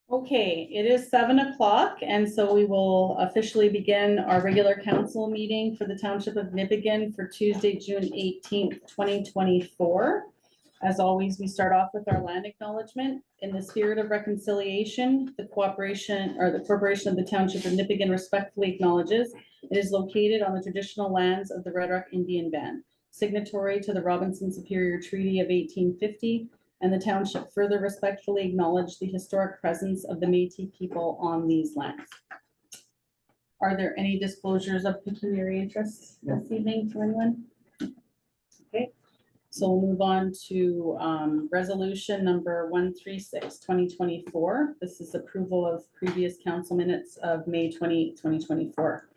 Okay, it is 7 o'clock, and so we will officially begin our regular council meeting for the Township of Nipigon for Tuesday, June 18th, 2024. As always, we start off with our land acknowledgement. In the spirit of reconciliation, the corporation of the Township of Nipigon respectfully acknowledges it is located on the traditional lands of the Red Rock Indian Band, signatory to the Robinson Superior Treaty of 1850, and the township further respectfully acknowledge the historic presence of the Métis people on these lands. Are there any disclosures of pecuniary interests this evening for anyone? Okay, so we'll move on to resolution number 136, 2024. This is approval of previous council minutes of May 20, 2024.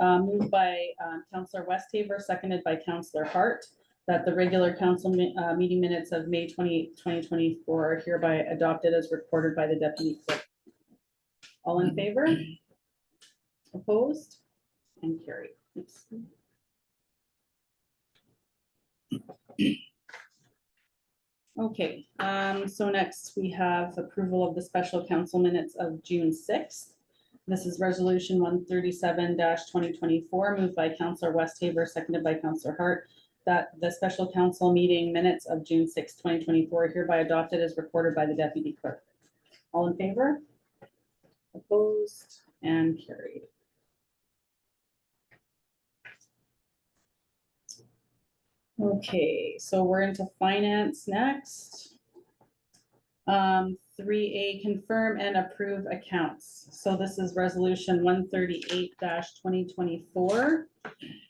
Moved by Councillor Westhaver, seconded by Councillor Hart, that the regular council meeting minutes of May 20, 2024 are hereby adopted as recorded by the deputy clerk. All in favor? Opposed? And carried. Oops. Okay, so next we have approval of the special council minutes of June 6th. This is resolution 137-2024, moved by Councillor Westhaver, seconded by Councillor Hart, that the special council meeting minutes of June 6, 2024 hereby adopted as recorded by the deputy clerk. All in favor? Opposed? And carried. Okay, so we're into finance next. 3A, confirm and approve accounts. So this is resolution 138-2024,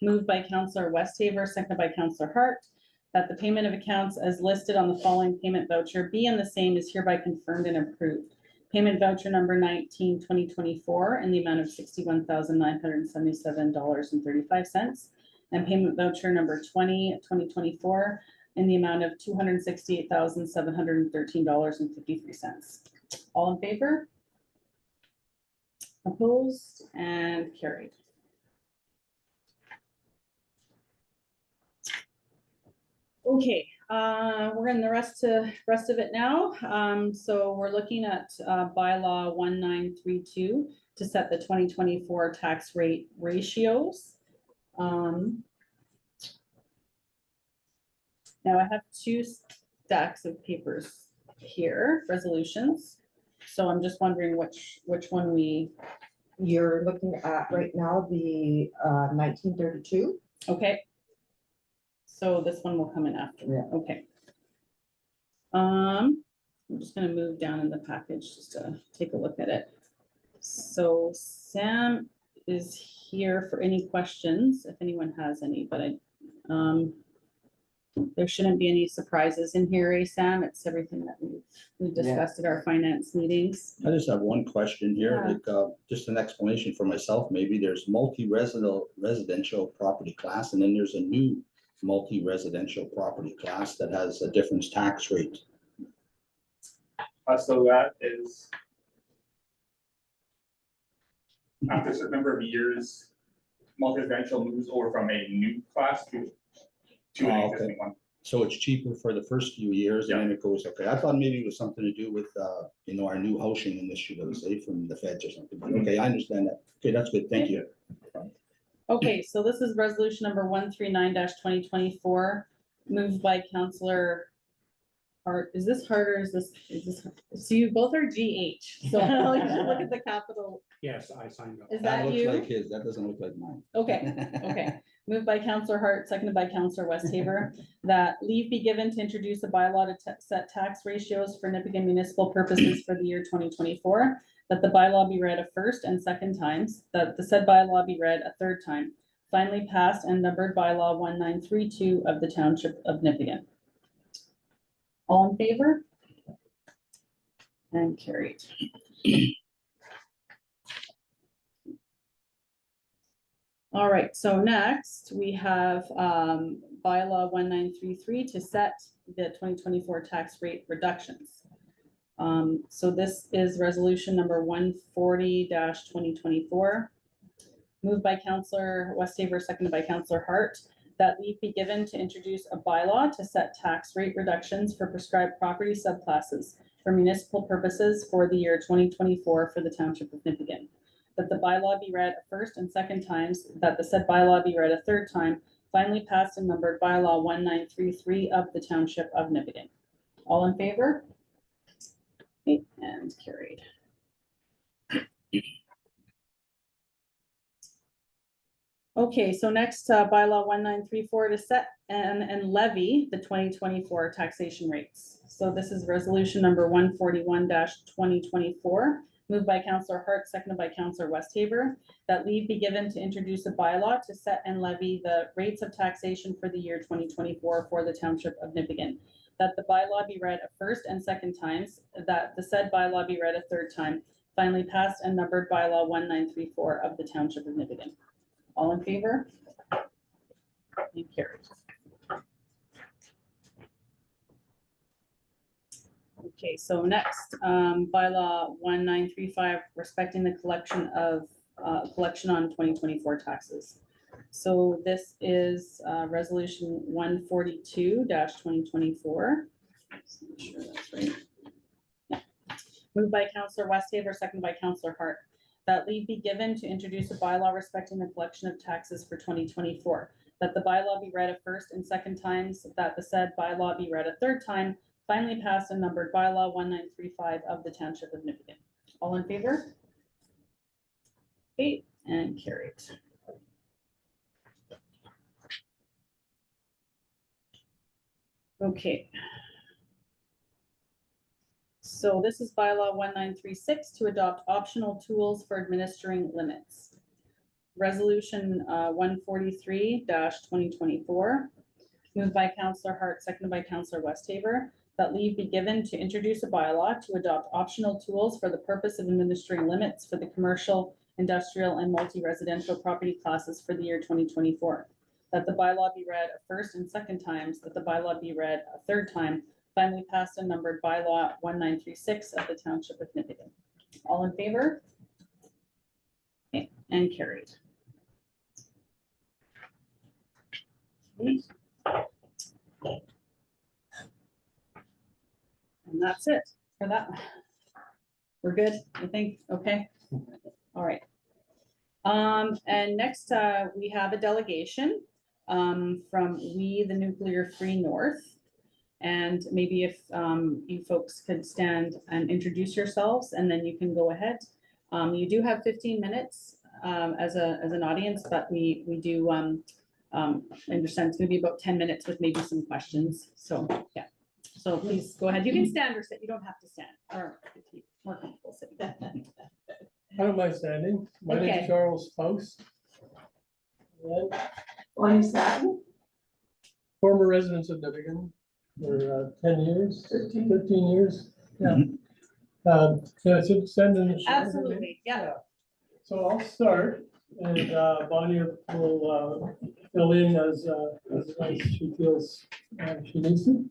moved by Councillor Westhaver, seconded by Councillor Hart, that the payment of accounts as listed on the following payment voucher be and the same is hereby confirmed and approved. Payment voucher number 19, 2024 in the amount of $61,977.35, and payment voucher number 20, 2024 in the amount of $268,713.53. All in favor? Opposed? And carried. Okay, we're in the rest of it now. So we're looking at bylaw 1932 to set the 2024 tax rate ratios. Now I have two stacks of papers here, resolutions. So I'm just wondering which one You're looking at right now the 1932. okay. So this one will come in after. Yeah. Okay. I'm just gonna move down in the package just to take a look at it. So Sam is here for any questions, if anyone has any, but there shouldn't be any surprises in here, Sam. It's everything that we've discussed at our finance meetings. I just have one question here, Yeah. like, just an explanation for myself, maybe. There's residential property class, and then there's a new multi-residential property class that has a different tax rate. So that is after a certain number of years, multi-residential moves over from a new class to an Oh, okay. existing one. So it's cheaper for the first few years, and then it goes, okay. I thought maybe it was something to do with, our new housing initiative, say, from the feds or something. But okay, I understand that. Okay, that's good. Thank you. Okay, so this is resolution number 139-2024, moved by Councillor Hart. Is this Hart or is this, so you both are GH. So look at the capital. Yes, I signed up. Is That that looks you? like his, that doesn't look like mine. Okay, okay. Moved by Councillor Hart, seconded by Councillor Westhaver, that leave be given to introduce a bylaw to set tax ratios for Nipigon municipal purposes for the year 2024, that the bylaw be read a first and second times, that the said bylaw be read a third time, finally passed and numbered bylaw 1932 of the Township of Nipigon. All in favor? And carried. All right, so next we have bylaw 1933 to set the 2024 tax rate reductions. So this is resolution number 140-2024, moved by Councillor Westhaver, seconded by Councillor Hart, that leave be given to introduce a bylaw to set tax rate reductions for prescribed property subclasses for municipal purposes for the year 2024 for the Township of Nipigon. That the bylaw be read a first and second times, that the said bylaw be read a third time, finally passed and numbered bylaw 1933 of the Township of Nipigon. All in favor? Okay, and carried. Okay, so next, bylaw 1934 to set and levy the 2024 taxation rates. So this is resolution number 141-2024, moved by Councillor Hart, seconded by Councillor Westhaver, that leave be given to introduce a bylaw to set and levy the rates of taxation for the year 2024 for the Township of Nipigon. That the bylaw be read a first and second times, that the said bylaw be read a third time, finally passed and numbered bylaw 1934 of the Township of Nipigon. All in favor? And carried. Okay, so next, bylaw 1935, respecting the collection of, collection on 2024 taxes. So this is, resolution 142-2024. Just make sure that's right. Yeah. Moved by Councillor Westhaver, seconded by Councillor Hart. That leave be given to introduce a bylaw respecting the collection of taxes for 2024. That the bylaw be read a first and second times, that the said bylaw be read a third time, finally passed and numbered bylaw 1935 of the Township of Nipigon. All in favor? Okay, and carried. Okay. So this is bylaw 1936 to adopt optional tools for administering limits. Resolution 143-2024, moved by Councillor Hart, seconded by Councillor Westhaver, that leave be given to introduce a bylaw to adopt optional tools for the purpose of administering limits for the commercial, industrial, and multi-residential property classes for the year 2024. That the bylaw be read a first and second times, that the bylaw be read a third time, finally passed and numbered bylaw 1936 of the Township of Nipigon. All in favor? Okay, and carried. And that's it for that. We're good, I think, okay? All right. And next, we have a delegation from We the Nuclear Free North. And maybe if you folks could stand and introduce yourselves, and then you can go ahead. You do have 15 minutes as an audience, but we do understand it's gonna be about 10 minutes with maybe some questions. So, yeah. So please go ahead. You can stand or sit. You don't have to stand, or if you're more comfortable sitting. I don't mind standing. My name Okay. is Charles Faust. Former residents of Nipigon for 10 years, 15 years. Yeah. Can I send in? Absolutely, yeah. So I'll start, and Bonnie will fill in as she feels she needs to.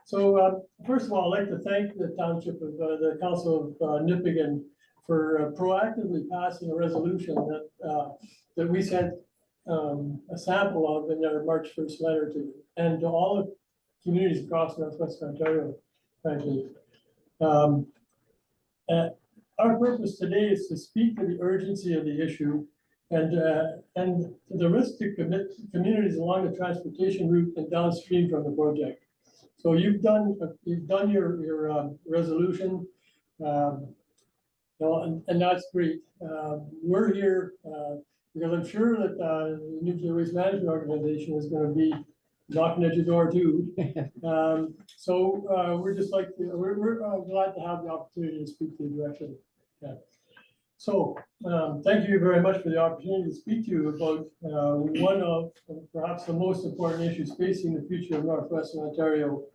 So first of all, I'd like to thank the Township of the Council of Nipigon for proactively passing a resolution that we sent a sample of in our March 1st letter to, and to all the communities across Northwest Ontario, frankly. Our purpose today is to speak to the urgency of the issue and the risk to communities along the transportation route and downstream from the project. So you've done your resolution, and that's great. We're here because I'm sure that the Nuclear Waste Management Organization is going to be knocking at your door too. So we're glad to have the opportunity to speak to you directly. Yeah. So thank you very much for the opportunity to speak to you about one of perhaps the most important issues facing the future of Northwestern Ontario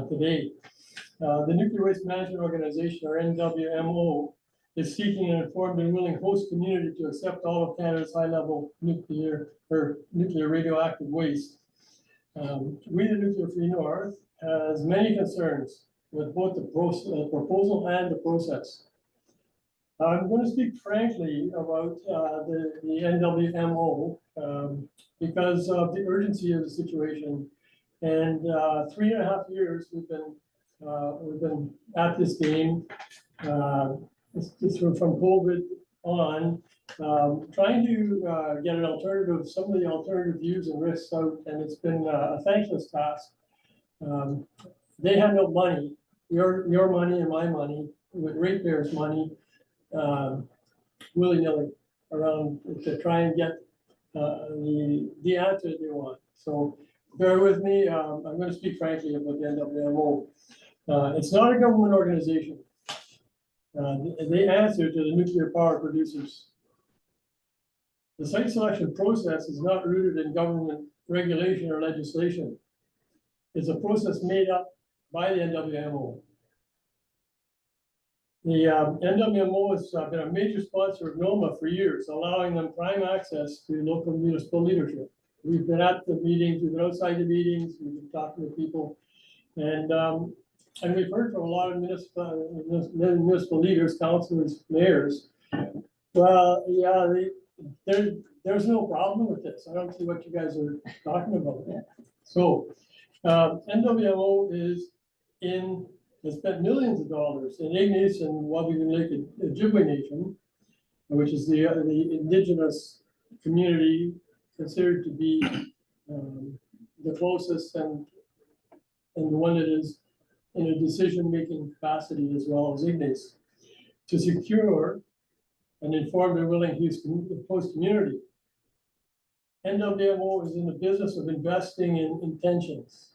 today. The Nuclear Waste Management Organization, or NWMO, is seeking an informed and willing host community to accept all of Canada's high-level nuclear radioactive waste. We, the Nuclear Free North, has many concerns with both the proposal and the process. I'm going to speak frankly about the NWMO because of the urgency of the situation. And 3.5 years we've been at this game. It's from COVID on, trying to get an alternative, some of the alternative views and risks out, and it's been a thankless task. They had no money, your money and my money, with ratepayers' money, willy-nilly around to try and get the answer they want. So bear with me. I'm going to speak frankly about the NWMO. It's not a government organization. They answer to the nuclear power producers. The site selection process is not rooted in government regulation or legislation. It's a process made up by the NWMO. The NWMO has been a major sponsor of NOMA for years, allowing them prime access to local municipal leadership. We've been at the meetings, we've been outside the meetings, we've been talking to people, and we've heard from a lot of municipal leaders, councilors, mayors. Well, yeah, there's no problem with this. I don't see what you guys are talking about. So NWMO has spent millions of dollars in Ignace and Wabigoon Lake Ojibwe Nation, which is the indigenous community considered to be the closest and the one that is in a decision-making capacity as well as Ignace, to secure and inform their willing host community. NWMO is in the business of investing in intentions.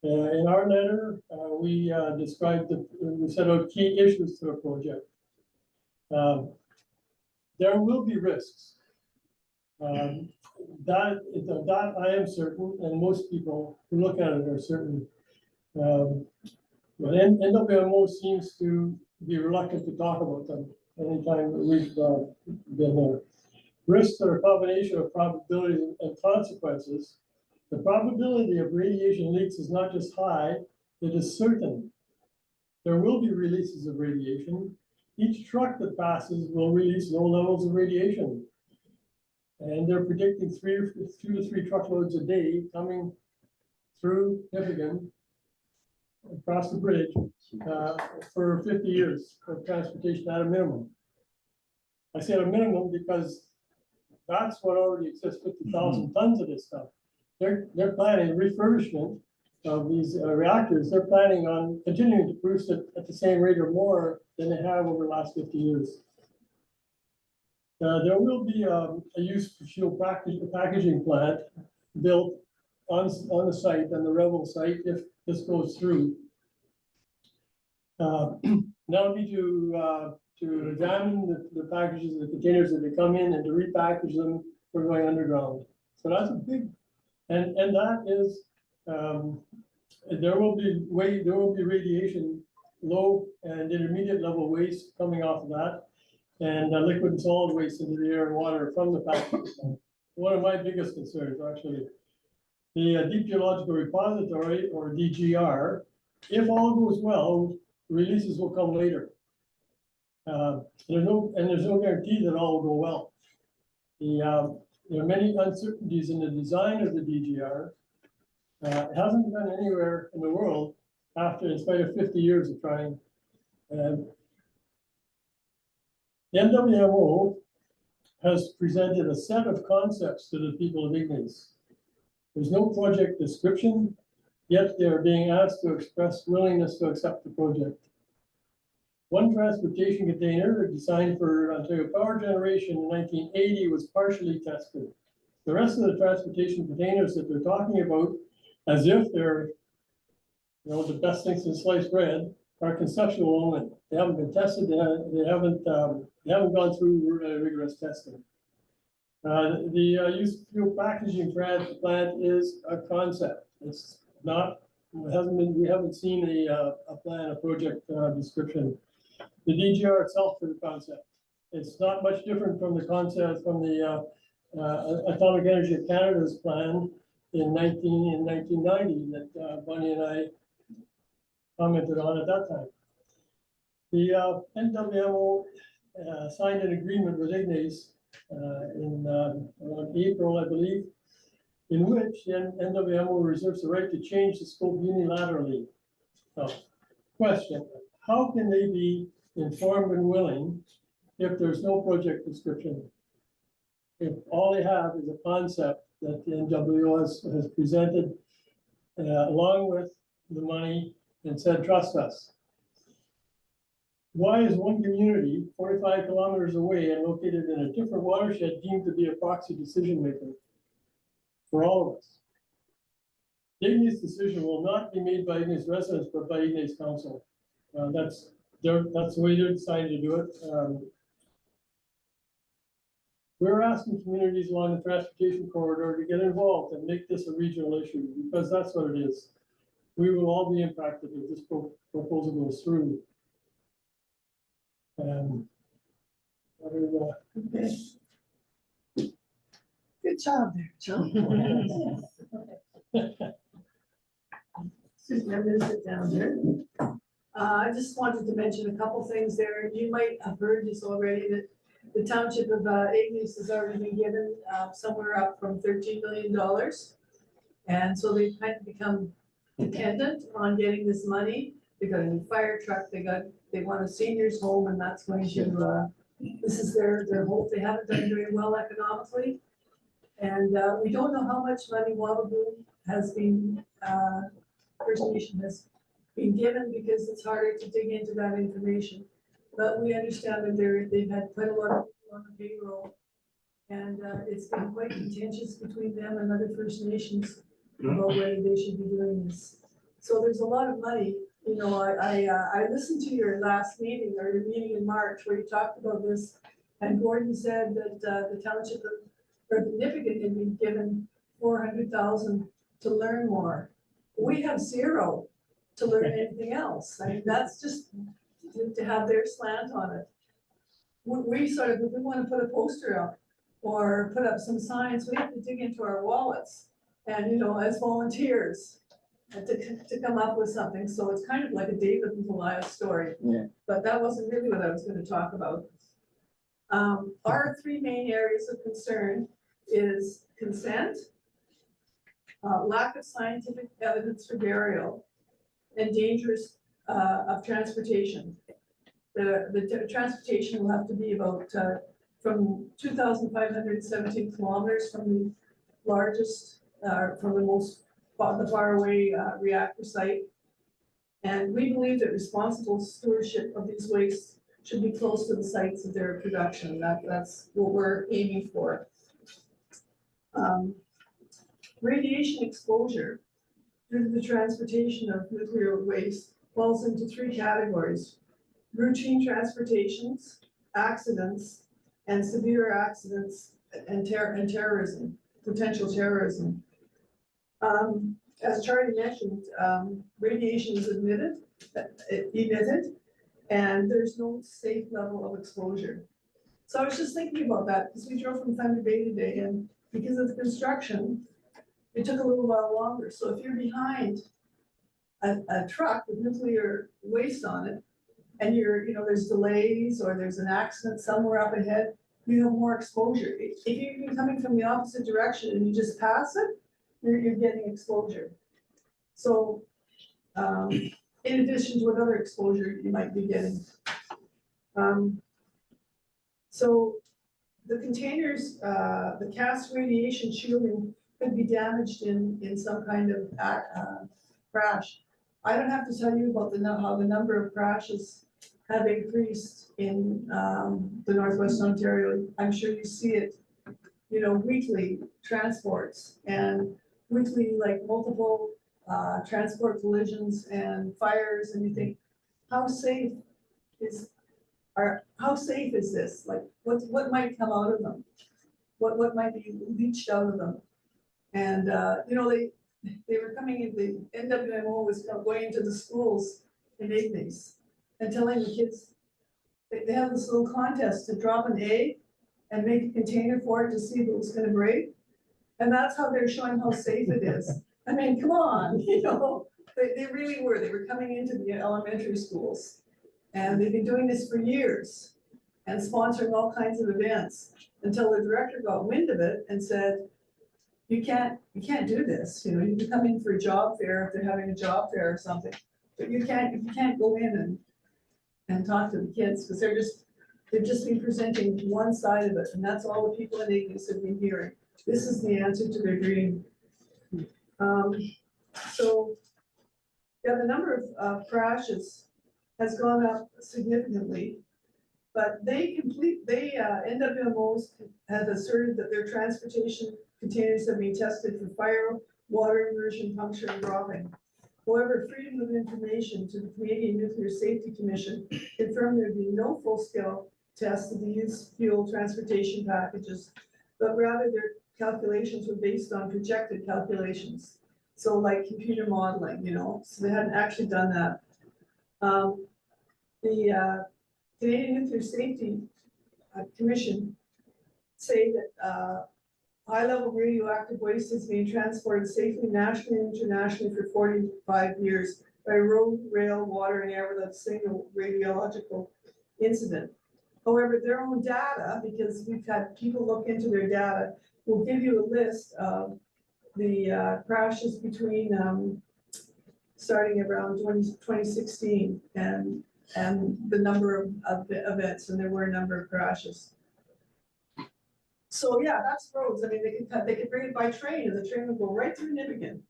In our letter, we described we set out key issues to the project. There will be risks. That I am certain, and most people who look at it are certain. But NWMO seems to be reluctant to talk about them anytime we've been there. Risks are a combination of probabilities and consequences. The probability of radiation leaks is not just high, it is certain. There will be releases of radiation. Each truck that passes will release low levels of radiation. And they're predicting 2 to 3 truckloads a day coming through Nipigon across the bridge for 50 years of transportation at a minimum. I say at a minimum because that's what already exists, 50,000 tons of this stuff. They're planning refurbishment of these reactors. They're planning on continuing to produce it at the same rate or more than they have over the last 50 years. There will be a used fuel packaging plant built on the site, on the Revel site, if this goes through. That'll be to examine the packages, the containers that they come in, and to repackage them for going underground. So that's a big, and that is, there will be radiation, low and intermediate level waste coming off of that, and liquid and solid waste into the air and water from the packaging plant. One of my biggest concerns, actually, the Deep Geological Repository, or DGR, if all goes well, releases will come later. There's no guarantee that all will go well. There are many uncertainties in the design of the DGR. It hasn't been anywhere in the world in spite of 50 years of trying. The NWMO has presented a set of concepts to the people of Ignace. There's no project description, yet they are being asked to express willingness to accept the project. One transportation container designed for Ontario Power Generation in 1980 was partially tested. The rest of the transportation containers that they're talking about, as if they're the best things in sliced bread, are conceptual only. They haven't been tested. They haven't gone through rigorous testing. The used fuel packaging plant is a concept. It's not. It hasn't been. We haven't seen a plan, a project description. The DGR itself is a concept. It's not much different from the concept from the Atomic Energy of Canada's plan in 1990 that Bunny and I commented on at that time. The NWMO signed an agreement with Ignace in around April, I believe, in which the NWMO reserves the right to change the scope unilaterally. Now, question, how can they be informed and willing if there's no project description? If all they have is a concept that the NWO has presented along with the money and said, trust us. Why is one community 45 kilometers away and located in a different watershed deemed to be a proxy decision maker for all of us? Ignace decision will not be made by Ignace residents, but by Ignace council. That's the way they're deciding to do it. We're asking communities along the transportation corridor to get involved and make this a regional issue, because that's what it is. We will all be impacted if this proposal goes through. Good job there, John. Susan, I'm gonna sit down here. I just wanted to mention a couple things there. You might have heard this already, that the township of Ignace has already been given somewhere up from $13 million. And so they've kind of become dependent on getting this money. They got a new fire truck, they want a seniors home, and that's going to, this is their hope. They haven't done very well economically. And we don't know how much money Waterloo has been, First Nation has been given, because it's harder to dig into that information. But we understand that they've had quite a lot of people on the payroll. And it's been quite contentious between them and other First Nations about whether they should be doing this. So there's a lot of money. You know, I listened to your last meeting, or your meeting in March, where you talked about this. And Gordon said that the township of, or the Nipigon had been given $400,000 to learn more. We have zero to learn anything else. I mean, that's just to have their slant on it. We sort of, if we want to put a poster up or put up some signs, we have to dig into our wallets and, you know, as volunteers to come up with something. So it's kind of like a David and Goliath story. Yeah. But that wasn't really what I was going to talk about. Our three main areas of concern is consent, lack of scientific evidence for burial, and dangers of transportation. The transportation will have to be about from 2,517 kilometers from the largest, from the most the far away reactor site. And we believe that responsible stewardship of these wastes should be close to the sites of their production. That's what we're aiming for. Radiation exposure due to the transportation of nuclear waste falls into three categories: routine transportations, accidents, and severe accidents, and terrorism, potential terrorism. As Charlie mentioned, radiation is emitted, and there's no safe level of exposure. So I was just thinking about that, because we drove from Thunder Bay today, and because of the construction, it took a little while longer. So if you're behind a truck with nuclear waste on it, and there's delays or there's an accident somewhere up ahead, you have more exposure. If you're coming from the opposite direction and you just pass it, you're getting exposure. So in addition to what other exposure you might be getting. So the containers, the cast radiation shielding could be damaged in some kind of crash. I don't have to tell you about how the number of crashes have increased in the Northwest Ontario. I'm sure you see it, weekly transports and weekly, like, multiple transport collisions and fires, and you think, how safe is this? Like, what might come out of them? What might be leached out of them? And they were coming in, the NWMO was going into the schools in Ignace and telling the kids, they have this little contest to drop an egg and make a container for it to see if it was gonna break. And that's how they're showing how safe it is. I mean, come on, they really were. They were coming into the elementary schools. And they've been doing this for years and sponsoring all kinds of events until the director got wind of it and said, you can't do this, you know, you can come in for a job fair if they're having a job fair or something. But you can't go in and talk to the kids, because they've just been presenting one side of it, and that's all the people in Ignis have been hearing. This is the answer to their dream. So, yeah, the number of crashes has gone up significantly. But NWMOs have asserted that their transportation containers have been tested for fire, water immersion, puncture, and dropping. However, Freedom of Information to the Canadian Nuclear Safety Commission confirmed there would be no full-scale tests of the used fuel transportation packages, but rather their calculations were based on projected calculations. So like computer modeling, you know, so they hadn't actually done that. The Canadian Nuclear Safety Commission say that high-level radioactive waste is being transported safely nationally and internationally for 45 years by road, rail, water, and air without a single radiological incident. However, their own data, because we've had people look into their data, will give you a list of the crashes between starting around 2016 and the number of events, and there were a number of crashes. So yeah, that's roads. I mean, they could bring it by train, and the train would go right through Nipissing,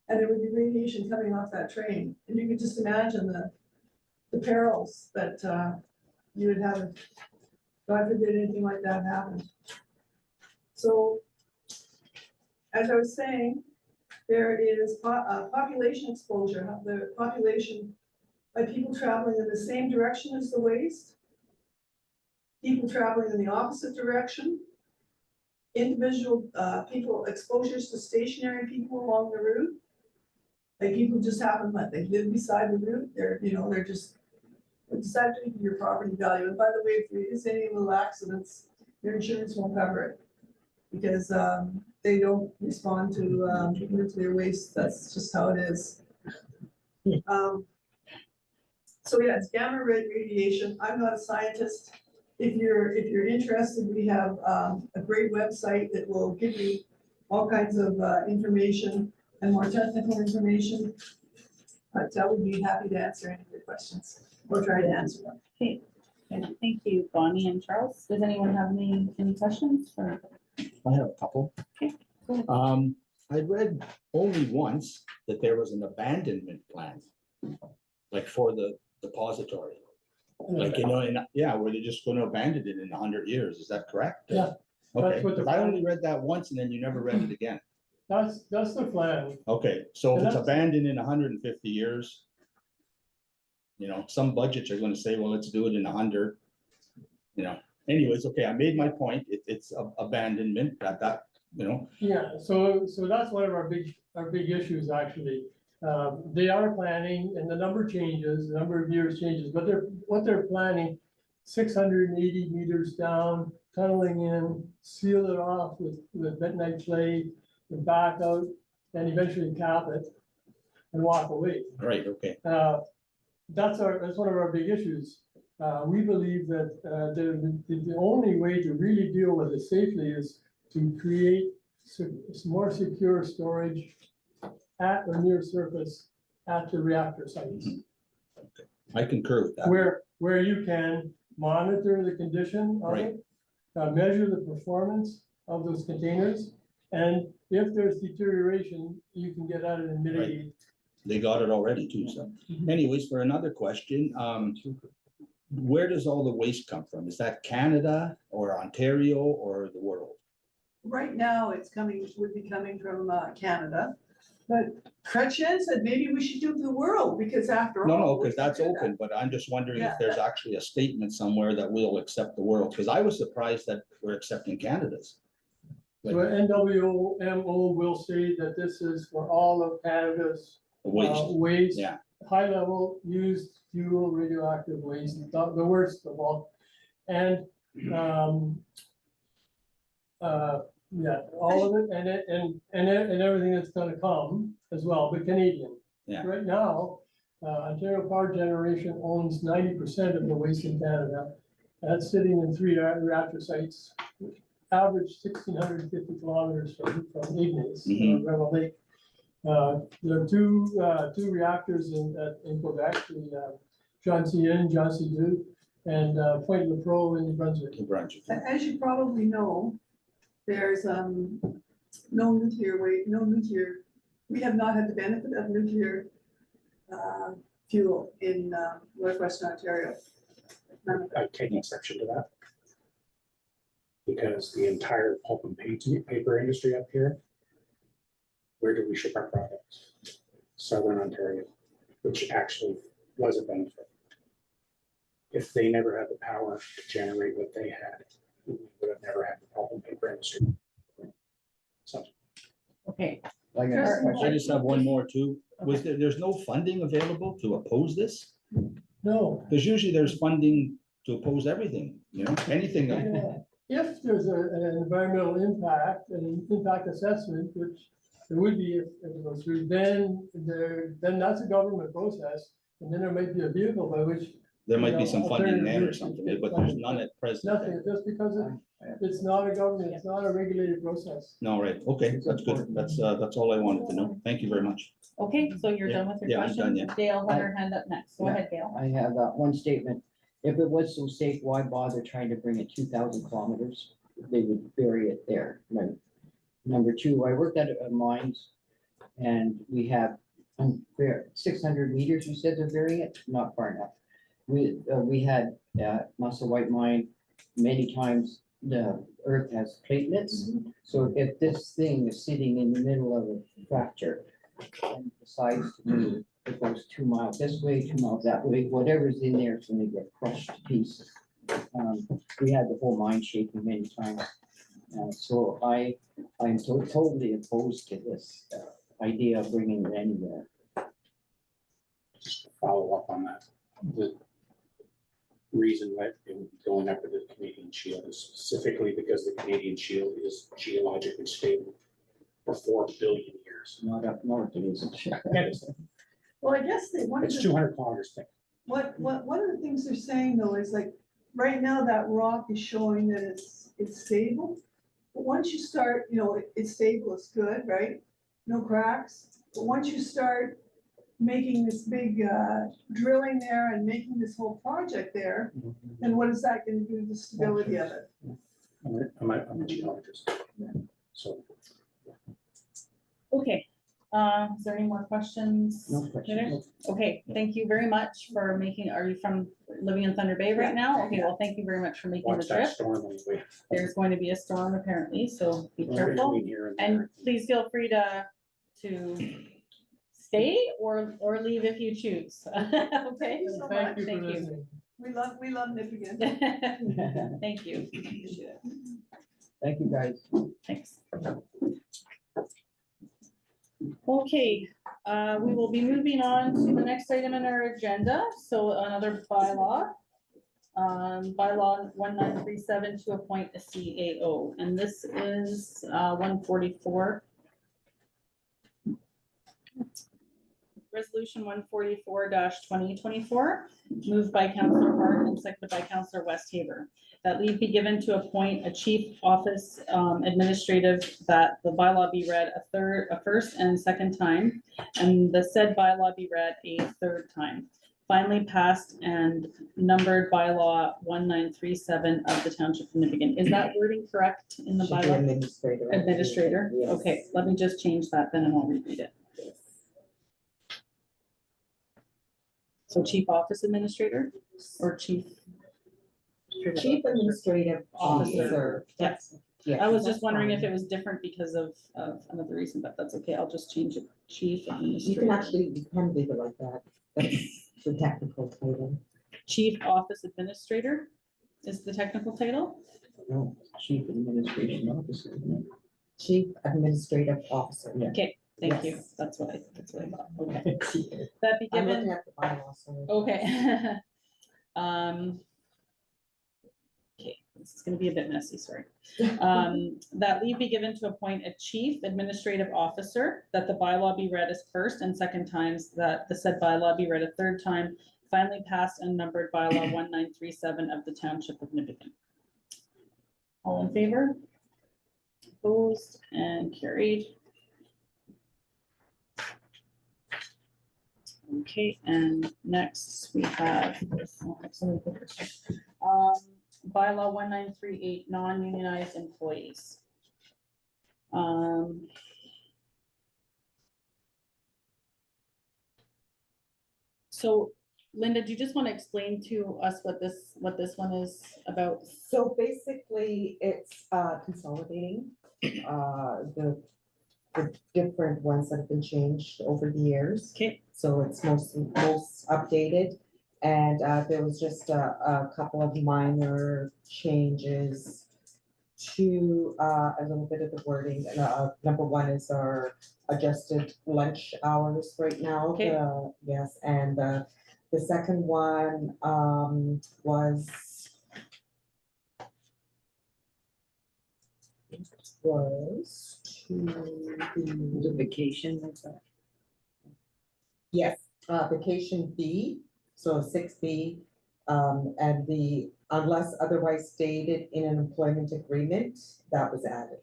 and there would be radiation coming off that train. And you could just imagine the perils that you would have if, God forbid, anything like that happened. So, as I was saying, there is population exposure. The population by people traveling in the same direction as the waste, people traveling in the opposite direction, individual people exposures to stationary people along the route. Like people just happen, like they live beside the route, they're just decide to your property value. And by the way, if there is any little accidents, your insurance won't cover it because they don't respond to nuclear waste. That's just how it is. So yeah, it's gamma ray radiation. I'm not a scientist. If you're interested, we have a great website that will give you all kinds of information and more technical information. But I would be happy to answer any of your questions or try to answer them. Okay, and thank you, Bonnie and Charles. Does anyone have any questions? Or- I have a couple. Okay, go ahead. I read only once that there was an abandonment plan, like for the depository. Like, you know, where they're just gonna abandon it in 100 years, is that correct? Yeah, Okay, that's what the 'cause I only read that once and then you never read it again. That's the plan. Okay, so if And it's that's- abandoned in 150 years, you know, some budgets are gonna say, well, let's do it in 100. You know, anyways, okay, I made my point. It's abandonment, that, you know, Yeah, so that's one of our big issues, actually. They are planning, and the number changes, the number of years changes, but what they're planning, 680 meters down, tunneling in, seal it off with bentonite clay, and back out, and eventually cap it and walk away. right, okay, That's one of our big issues. We believe that the only way to really deal with it safely is to create more secure storage at or near surface at the reactor sites, I concur with that. where you can monitor the condition of it, measure the performance of those containers, and if there's deterioration, you can get at it and mitigate. They got it already too, so. Anyways, for another question, where does all the waste come from? Is that Canada or Ontario or the world? Right now, would be coming from Canada, but Chrétien said maybe we should do the world, because after all. No, we because can that's do that. open, but I'm just wondering if Yeah. there's actually a statement somewhere that we'll accept the world, because I was surprised that we're accepting Canada's. So NWMO will say that this is for all of Canada's Waste, waste, yeah, high level used fuel radioactive waste, the worst of all. And yeah, all of it and everything that's gonna come as well, but Canadian. Yeah. Right now, Ontario Power Generation owns 90% of the waste in Canada. That's sitting in 3 reactor sites, average 1,650 kilometers from Ignace, Rebel Lake. There are two reactors in Quebec, the John-C-1, John-C-2, and Pointe-le-Pro in New Brunswick. New Brunswick. As you probably know, there's no nuclear, we have not had the benefit of nuclear fuel in Northwestern Ontario. None of it. I take exception to that. Because the entire pulp and paper industry up here, where do we ship our products? Southern Ontario, which actually was a benefit. If they never had the power to generate what they had, we would have never had the pulp and paper industry. So Okay, I got a question. I just have one more too. There's no funding available to oppose this? No, Because usually there's funding to oppose everything, you know, anything. if there's an environmental impact, an impact assessment, which there would be if it goes through, then that's a government process. And then there might be a vehicle by which, There might be You know, some funding there or alternative something, routes but there's none at present. nothing, just because it's not a government, it's not a regulated process. No, right, okay, that's good. That's all I wanted to know. Thank you very much. okay, so you're done with your Yeah, I'm done, question? Dale had her hand up next. Go Yeah. ahead, Dale. I have one statement. If it was so safe, why bother trying to bring it 2,000 kilometers? They would bury it there. Right. Number two, I worked at mines and we have 600 meters, you said they're burying it, not far enough. We had Muscle White Mine, many times the earth has platelets. So if this thing is sitting in the middle of a fracture and decides to move, it goes 2 miles this way, 2 miles that way, whatever's in there is gonna get crushed to pieces. We had the whole mine shaking many times. So I'm totally opposed to this idea of bringing it anywhere. just to follow up on that, the reason that it would be going after the Canadian Shield is specifically because the Canadian Shield is geologically stable for 4 billion years. Not up north, it isn't. Well, I guess they wanted It's to. 200 kilometers thick. One of the things they're saying though is like, right now that rock is showing that it's stable. But once you start, it's stable, it's good, right? No cracks. But once you start making this big drilling there and making this whole project there, then what is that gonna do to the stability of it? I'm a geologist. So Okay, is there any more questions? No questions. Okay, thank you very much for are you living in Thunder Bay right now? Okay, well, thank you very much for making the watch that trip. storm anyway. There's going to be a storm apparently, so be careful. Between here And there. please feel free to stay or leave if you choose. Okay, So Thank you for Thank you. listening. We love Nipigon. thank you. Appreciate it. Thank you, guys. Thanks. Okay, we will be moving on to the next item in our agenda. So another bylaw. Bylaw 1937 to appoint a CAO, and this is 144. Resolution 144-2024, moved by Councillor Hart and seconded by Councillor Westhaver. That leave be given to appoint a chief office administrative, that the bylaw be read a first and second time, and the said bylaw be read a third time. Finally passed and numbered bylaw 1937 of the Township of Nipigon. Is that wording correct in the Should be bylaw? Administrator. Administrator? Yes. Okay, let me just change that then and I'll repeat it. So chief office administrator or chief? Chief Administrative Officer. Yes. Yeah, I was that's just wondering if fine. it was different because of another reason, but that's okay. I'll just change it. Chief You can administrator. actually, you can leave it like that. That's the technical title. Chief office administrator is the technical title. No, Chief Administration Officer. isn't it? Chief Administrative Officer. Okay, thank you. Yes. That's what I thought. Okay. That be I'm given. looking at the bylaw, so. Okay. Okay, this is gonna be a bit messy, sorry. That leave be given to appoint a chief administrative officer, that the bylaw be read as first and second times, that the said bylaw be read a third time, finally passed and numbered bylaw 1937 of the Township of Nipigon. All in favor? Opposed and carried. Okay, and next we have bylaw 1938, non-unionized employees. So Linda, do you just want to explain to us what this one is about? So basically, it's consolidating the different ones that have been changed over the years. Okay. So it's most updated. And there was just a couple of minor changes to a little bit of the wording. Number one is our adjusted lunch hours right now. Okay. Yes, and the second one was to The vacation, that's that. yes, vacation B, so 6B, and the unless otherwise stated in an employment agreement, that was added.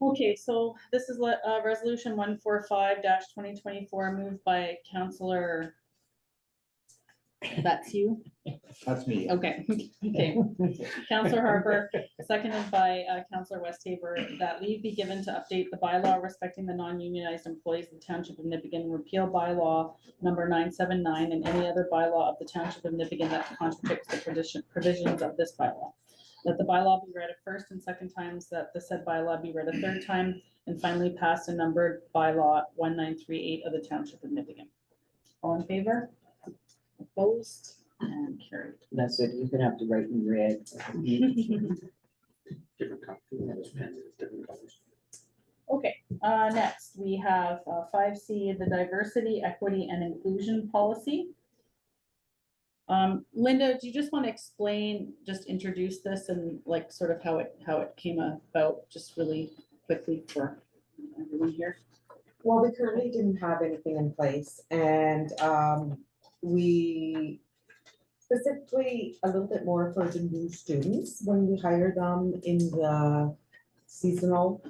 Okay, so this is resolution 145-2024 moved by Counselor. That's you? That's me. Okay, okay. Counselor Harper, seconded by Counselor Westhaver, that leave be given to update the bylaw respecting the non-unionized employees of the Township of Nipigon, repeal bylaw number 979 and any other bylaw of the Township of Nipigon that contradicts the provisions of this bylaw. That the bylaw be read a first and second times, that the said bylaw be read a third time, and finally passed and numbered bylaw 1938 of the Township of Nipigon. All in favor? Opposed? And carried. That's it, he's gonna have to write in red. Different company, different colors. Okay, next we have 5C, the diversity, equity, and inclusion policy. Linda, do you just want to explain, just introduce this and like sort of how it came about, just really quickly for everyone here? Well, we currently didn't have anything in place, and we specifically a little bit more for the new students when we hire them in the seasonal.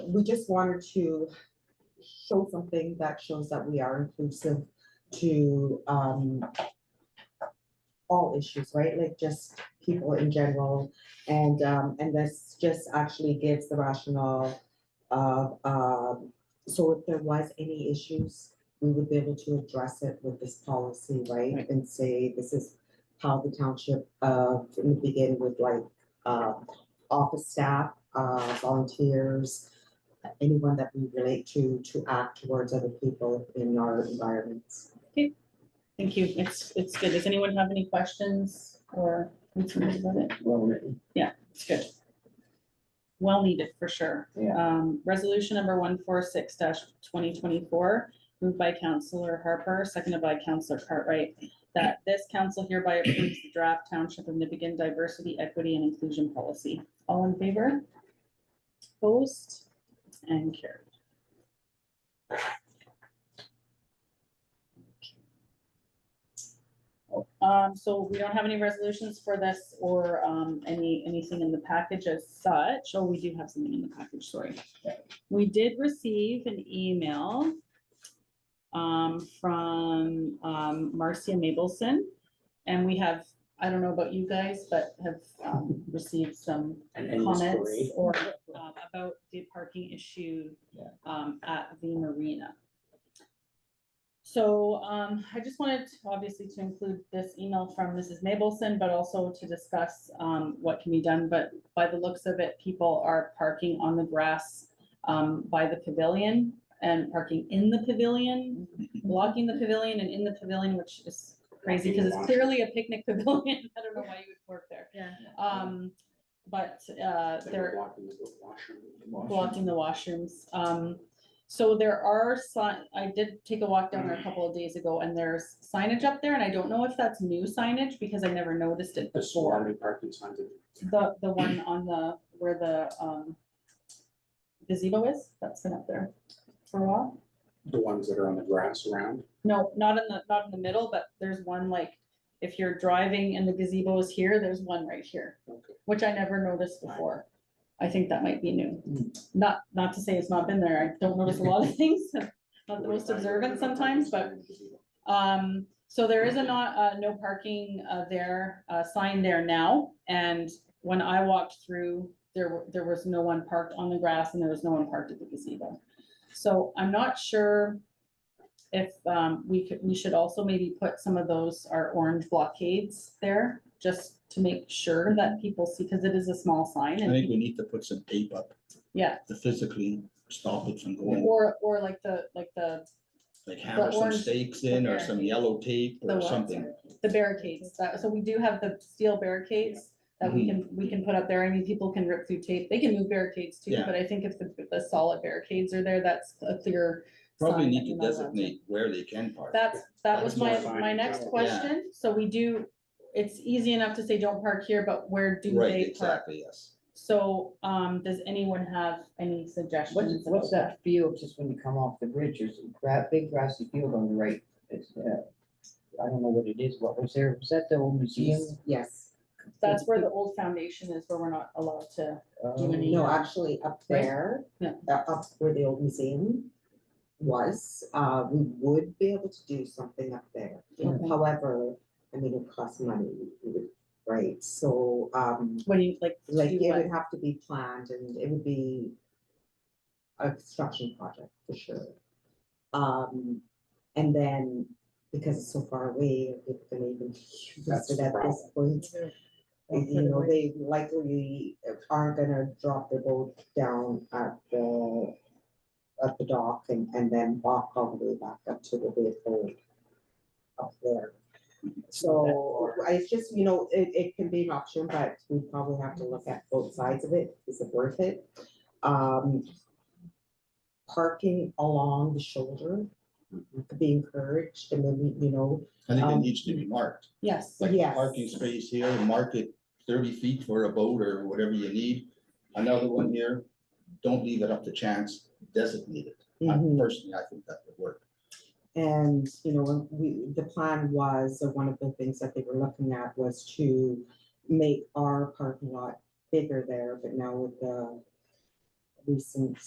We just wanted to show something that shows that we are inclusive to all issues, right? Like just people in general, and this just actually gives the rationale of so if there was any issues, we would be able to address it with this policy, right? Right. And say, this is how the township would begin with like office staff, volunteers, anyone that we relate to act towards other people in our environments. Thank you. It's good. Does anyone have any questions or concerns about it? Well written. It's good. Well needed for sure. Yeah. Resolution number 146-2024, moved by Counselor Harper, seconded by Counselor Cartwright, that this council hereby approves the draft Township of Nipigon diversity, equity, and inclusion policy. All in favor? Opposed? And carried. So we don't have any resolutions for this or anything in the package as such. Oh, we do have something in the package, sorry. We did receive an email from Marcia Mabelson, and we have, I don't know about you guys, but have received some And this comments parade. or about the parking issue at the marina. So I just wanted obviously to include this email from Mrs. Mabelson, but also to discuss what can be done. But by the looks of it, people are parking on the grass by the pavilion and parking in the pavilion, blocking the pavilion and in the pavilion, which is crazy because it's clearly a picnic pavilion. I don't know why you would work there. Yeah. But They're they're blocking the washroom. blocking the washrooms. So there are I did take a walk down there a couple of days ago and there's signage up there and I don't know if that's new signage because I never noticed it The before. surrounding parking signs. The one on where the gazebo is, that's been up there for a while. The ones that are on the grass around. No, not in the middle, but there's one like, if you're driving and the gazebo is here, there's one right here, Okay. which I never noticed before. I think that might be new. Mm. Not to say it's not been there. I don't notice a lot of things. Not the most observant sometimes, but so there is a no parking sign there now. And when I walked through, there was no one parked on the grass and there was no one parked at the gazebo. So I'm not sure if we should also maybe put some of those, our orange blockades there, just to make sure that people see, because it is a small sign. I And think we need to put some tape up yeah, to physically stop it from going, or like the like hammer some orange- stakes in or some yellow tape The or what? something. the barricades, so we do have the steel barricades that we can put up there. I mean, people can rip through tape, they can move barricades too, Yeah. but I think if the solid barricades are there, that's a clear. Probably sign need that to you're not allowed to. designate where they can park. That was That's more my fine. next Yeah. question, so we do, it's easy enough to say don't park here, but where do Right, they park? exactly, yes. So, does anyone have any suggestions? What's about that field just when you come off the bridge? There's a big grassy field on the right. It's, I don't know what it is. What was there? Was that the old museum? Yes, That's where the old foundation is, where we're not allowed to do any. no, actually up Right. there, Yeah. up where the old museum was, we would be able to do something up there. Okay. However, I mean, it costs money, right? So, When you like. to like do it what? would have to be planned and it would be a construction project for sure. And then because it's so far away, it's gonna even use That's it the at this point. You know, they likely aren't gonna drop their boat down at the dock and then walk all the way back up to the vehicle up there. So I just, you know, it can be an option, but we probably have to look at both sides of it. Is it worth it? Parking along the shoulder could be encouraged and then, you know, I think it Um, needs to be marked, Yes, like Yes. parking space here, mark it 30 feet for a boat or whatever you need. Another one here, don't leave it up to chance, designate it. Mhm. Personally, I think that would work. And, you know, when the plan was, or one of the things that they were looking at was to make our parking lot bigger there, but now with the recent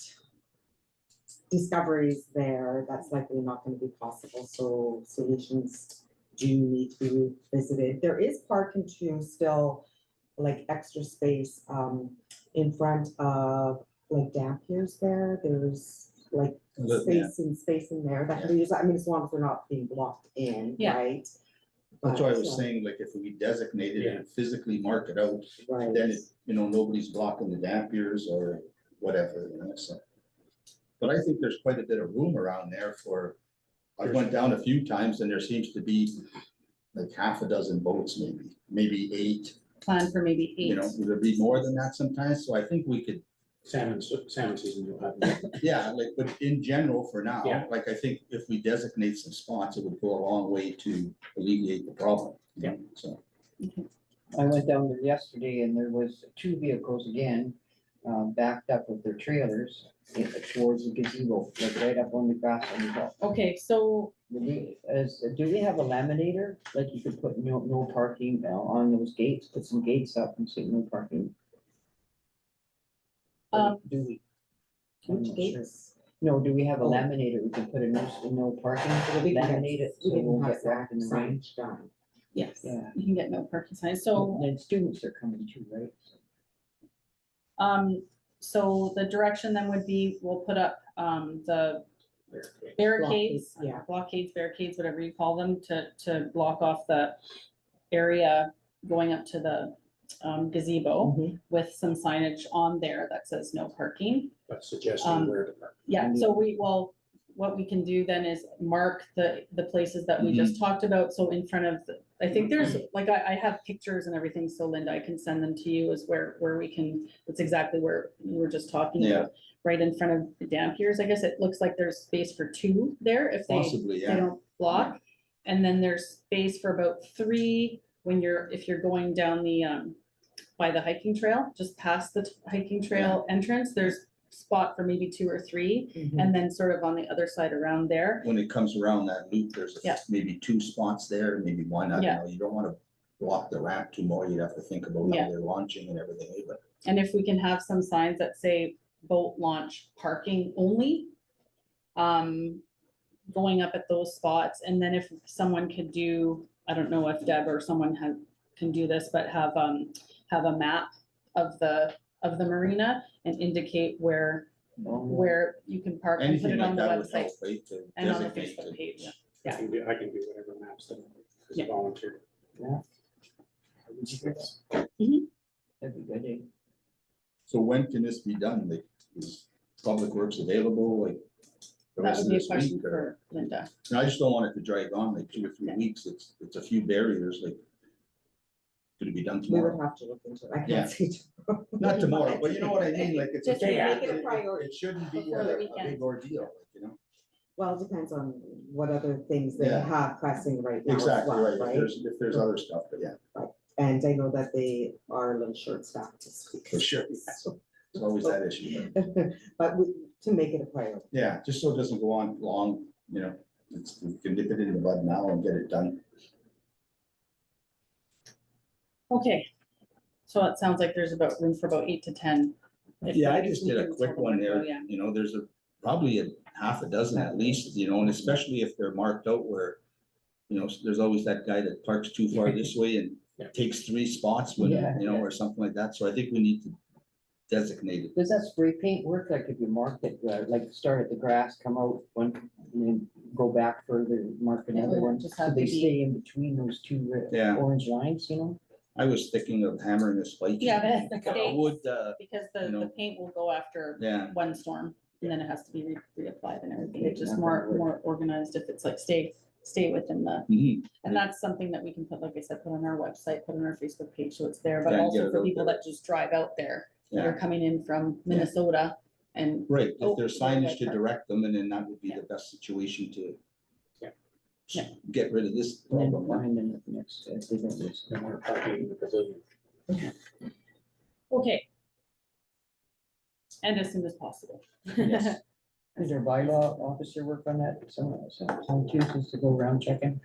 discoveries there, that's likely not gonna be possible, so solutions do need to be revisited. There is parking too, still, like extra space, in front of, like Dampier's there, there's like Yeah. space in there that can be used, I mean, as long as they're not being blocked in, Yeah. right? That's why I was But, saying, like, if we designate it and physically mark it out, Right. then it, you know, nobody's blocking the dampiers or whatever, you know, so. But I think there's quite a bit of room around there for, I went down a few times and there seems to be like half a dozen boats, maybe 8, plan for maybe 8. you know, would there be more than that sometimes? So I think we could, Salmon season, you'll have. yeah, like, but in general for now, Yeah. like, I think if we designate some spots, it would go a long way to alleviate the problem. Yeah. So, I went down there yesterday and there was 2 vehicles again, backed up with their trailers towards the gazebo, like right up on the grass on the hill. Okay, so, Do we have a laminator, like you could put no parking on those gates, put some gates up and say no parking? Do we? I'm Which not sure. gates? No, do we have a Oh. laminator, we can put a no parking, We can get- laminate it, we so it can won't have get wrecked in the rain? signage done. yes, Yeah. you can get no parking signs, so. And then students are coming too, right? So the direction then would be, we'll put up, the barricades, Yeah. blockades, barricades, whatever you call them, to block off the area going up to the gazebo Mhm. with some signage on there that says no parking. But suggesting where to park. Yeah, so we will, what we can do then is mark the places that we just talked about, so in front of, I think there's, like, I have pictures and everything, so Linda, I can send them to you as where we can, it's exactly where you were just talking about. Right in front of the Dampiers, I guess it looks like there's space for 2 there if they Possibly, they yeah. don't block. And then there's space for about 3 when if you're going down the, by the hiking trail, just past the hiking trail entrance, there's spot for maybe 2 or 3, Mhm. and then sort of on the other side around there. When it comes around that loop, there's Yeah. maybe 2 spots there, maybe 1, I don't Yeah. know, you don't wanna block the ramp too more, you'd have to think about Yeah. how they're launching and everything, but. And if we can have some signs that say boat launch parking only, going up at those spots, and then if someone could do, I don't know if Deb or someone can do this, but have a map of the marina and indicate where you can park and put Anything it like on the that would website help, right, to and on the designate Facebook it. page. I Yeah. can do whatever maps that as a Yeah. volunteer. That'd be good, eh? So when can this be done? Like, is Public Works available, like? the That rest would of be a this question week, or- for Linda. And I just don't want it to drag on like 2 or 3 Yeah. weeks, it's a few barriers, like. Could it be done We would tomorrow? have to look into it. I Yeah. can't say tomorrow. Not tomorrow, but you know what I mean, like, it's a Just day make after, it a priority. it shouldn't be Before the a weekend. big ordeal, like, you know? Well, it depends on what other things they Yeah. have pressing right now as Exactly, well, right, if right? there's other stuff, but yeah, And I know that they are a little short staffed this week. for sure, So, there's always that issue, but, But to make it a priority. yeah, just so it doesn't go on long, you know, we can nip it in the bud now and get it done. Okay, so it sounds like there's about room for about 8 to 10. If Yeah, I we- just if we did a can quick total one it, there, oh, yeah. you know, there's probably a half a dozen at least, you know, and especially if they're marked out where. You know, there's always that guy that parks too far this way and Yeah. takes 3 spots when, Yeah. you know, or something like that, so I think we need to designate it. Does that spray paint work, like if you mark it, like start at the grass, come out one, and then go back further, mark another would one? just So have they to be- stay in between those 2 Yeah. orange lines, you know? I was thinking of hammering a spike. Yeah, but it's the stakes. Wood, Because you the know. paint will go after yeah, one storm, and then it has to be reapplied and everything. Okay, It's just not more, gonna work. more organized if it's like stay within the, mhm, and that's something that we can put, like I said, put on our website, put on our Facebook page, so it's there, but Yeah, and also get it for out people there. that just drive out there, that are yeah, coming in from Minnesota and, right, Oh, if there's where do I signage to park? direct them, and then that would be Yeah. the best situation to. Yeah. Yeah. Get rid of this And then problem. find them the next, they don't list. No more parking in the pavilion. okay. And as soon as possible. Yes. Does our bylaw officer work on that? Some chooses to go around checking?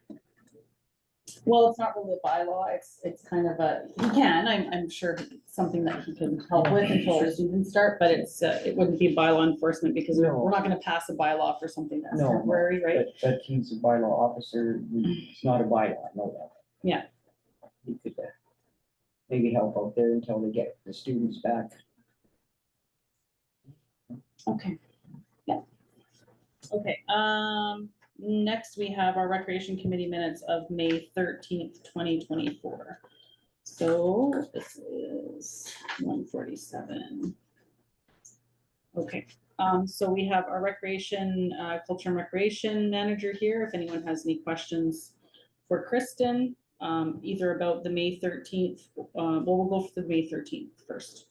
Well, it's not really a bylaw, it's kind of he can, I'm sure it's something that he can help with until our students start, but it wouldn't be bylaw enforcement because we're not gonna pass a bylaw for something that's No, no, temporary, right? But he's a bylaw officer, it's not a bylaw, I know that. Yeah. He could maybe help out there until they get the students back. Okay, yeah. Okay, next we have our recreation committee minutes of May 13th, 2024. So this is 147. Okay, so we have our recreation, culture and recreation manager here, if anyone has any questions for Kristen, either about the May 13th, well, we'll go for the May 13th first.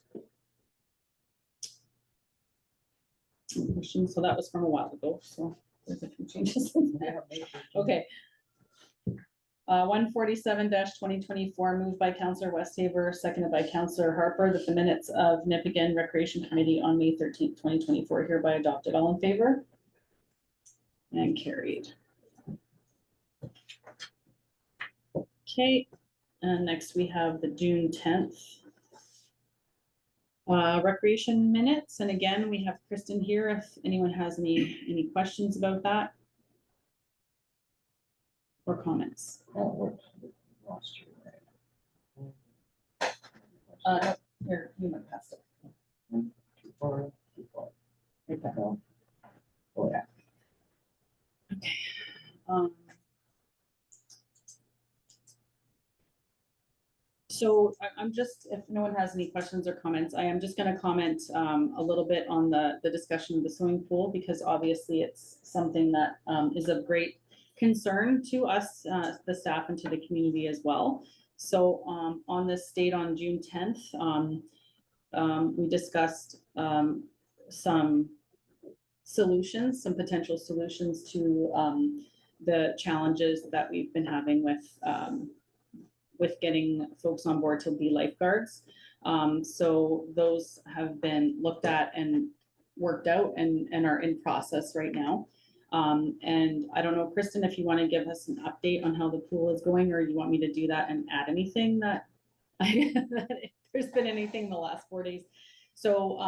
Questions, so that was from a while ago, so there's a few changes. Okay. 147-2024, moved by Counselor Westhaver, seconded by Counselor Harper, that the minutes of Nipigon Recreation Committee on May 13th, 2024 hereby adopted. All in favor? And carried. Okay, and next we have the June 10th. Recreation minutes, and again, we have Kristen here if anyone has any questions about that. Or comments. Oh, lost you. No, here, you might pass it. Too far. Right there. No. Oh, yeah. So I'm just, if no one has any questions or comments, I am just gonna comment a little bit on the discussion of the swimming pool, because obviously it's something that is of great concern to us, the staff, and to the community as well. So on this date on June 10th, we discussed some solutions, some potential solutions to the challenges that we've been having with getting folks on board to be lifeguards. So those have been looked at and worked out and are in process right now. And I don't know, Kristen, if you want to give us an update on how the pool is going, or you want me to do that and add anything that that if there's been anything in the last 4 days. So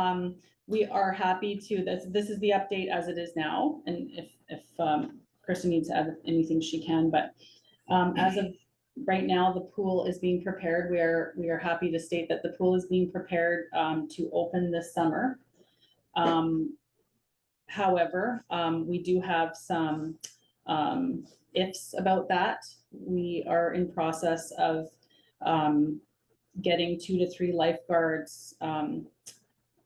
we are happy to, this is the update as it is now. And if Kristen needs to add anything, she can, but as of right now, the pool is being prepared. We are happy to state that the pool is being prepared to open this summer. However, we do have some ifs about that. We are in process of getting 2 to 3 lifeguards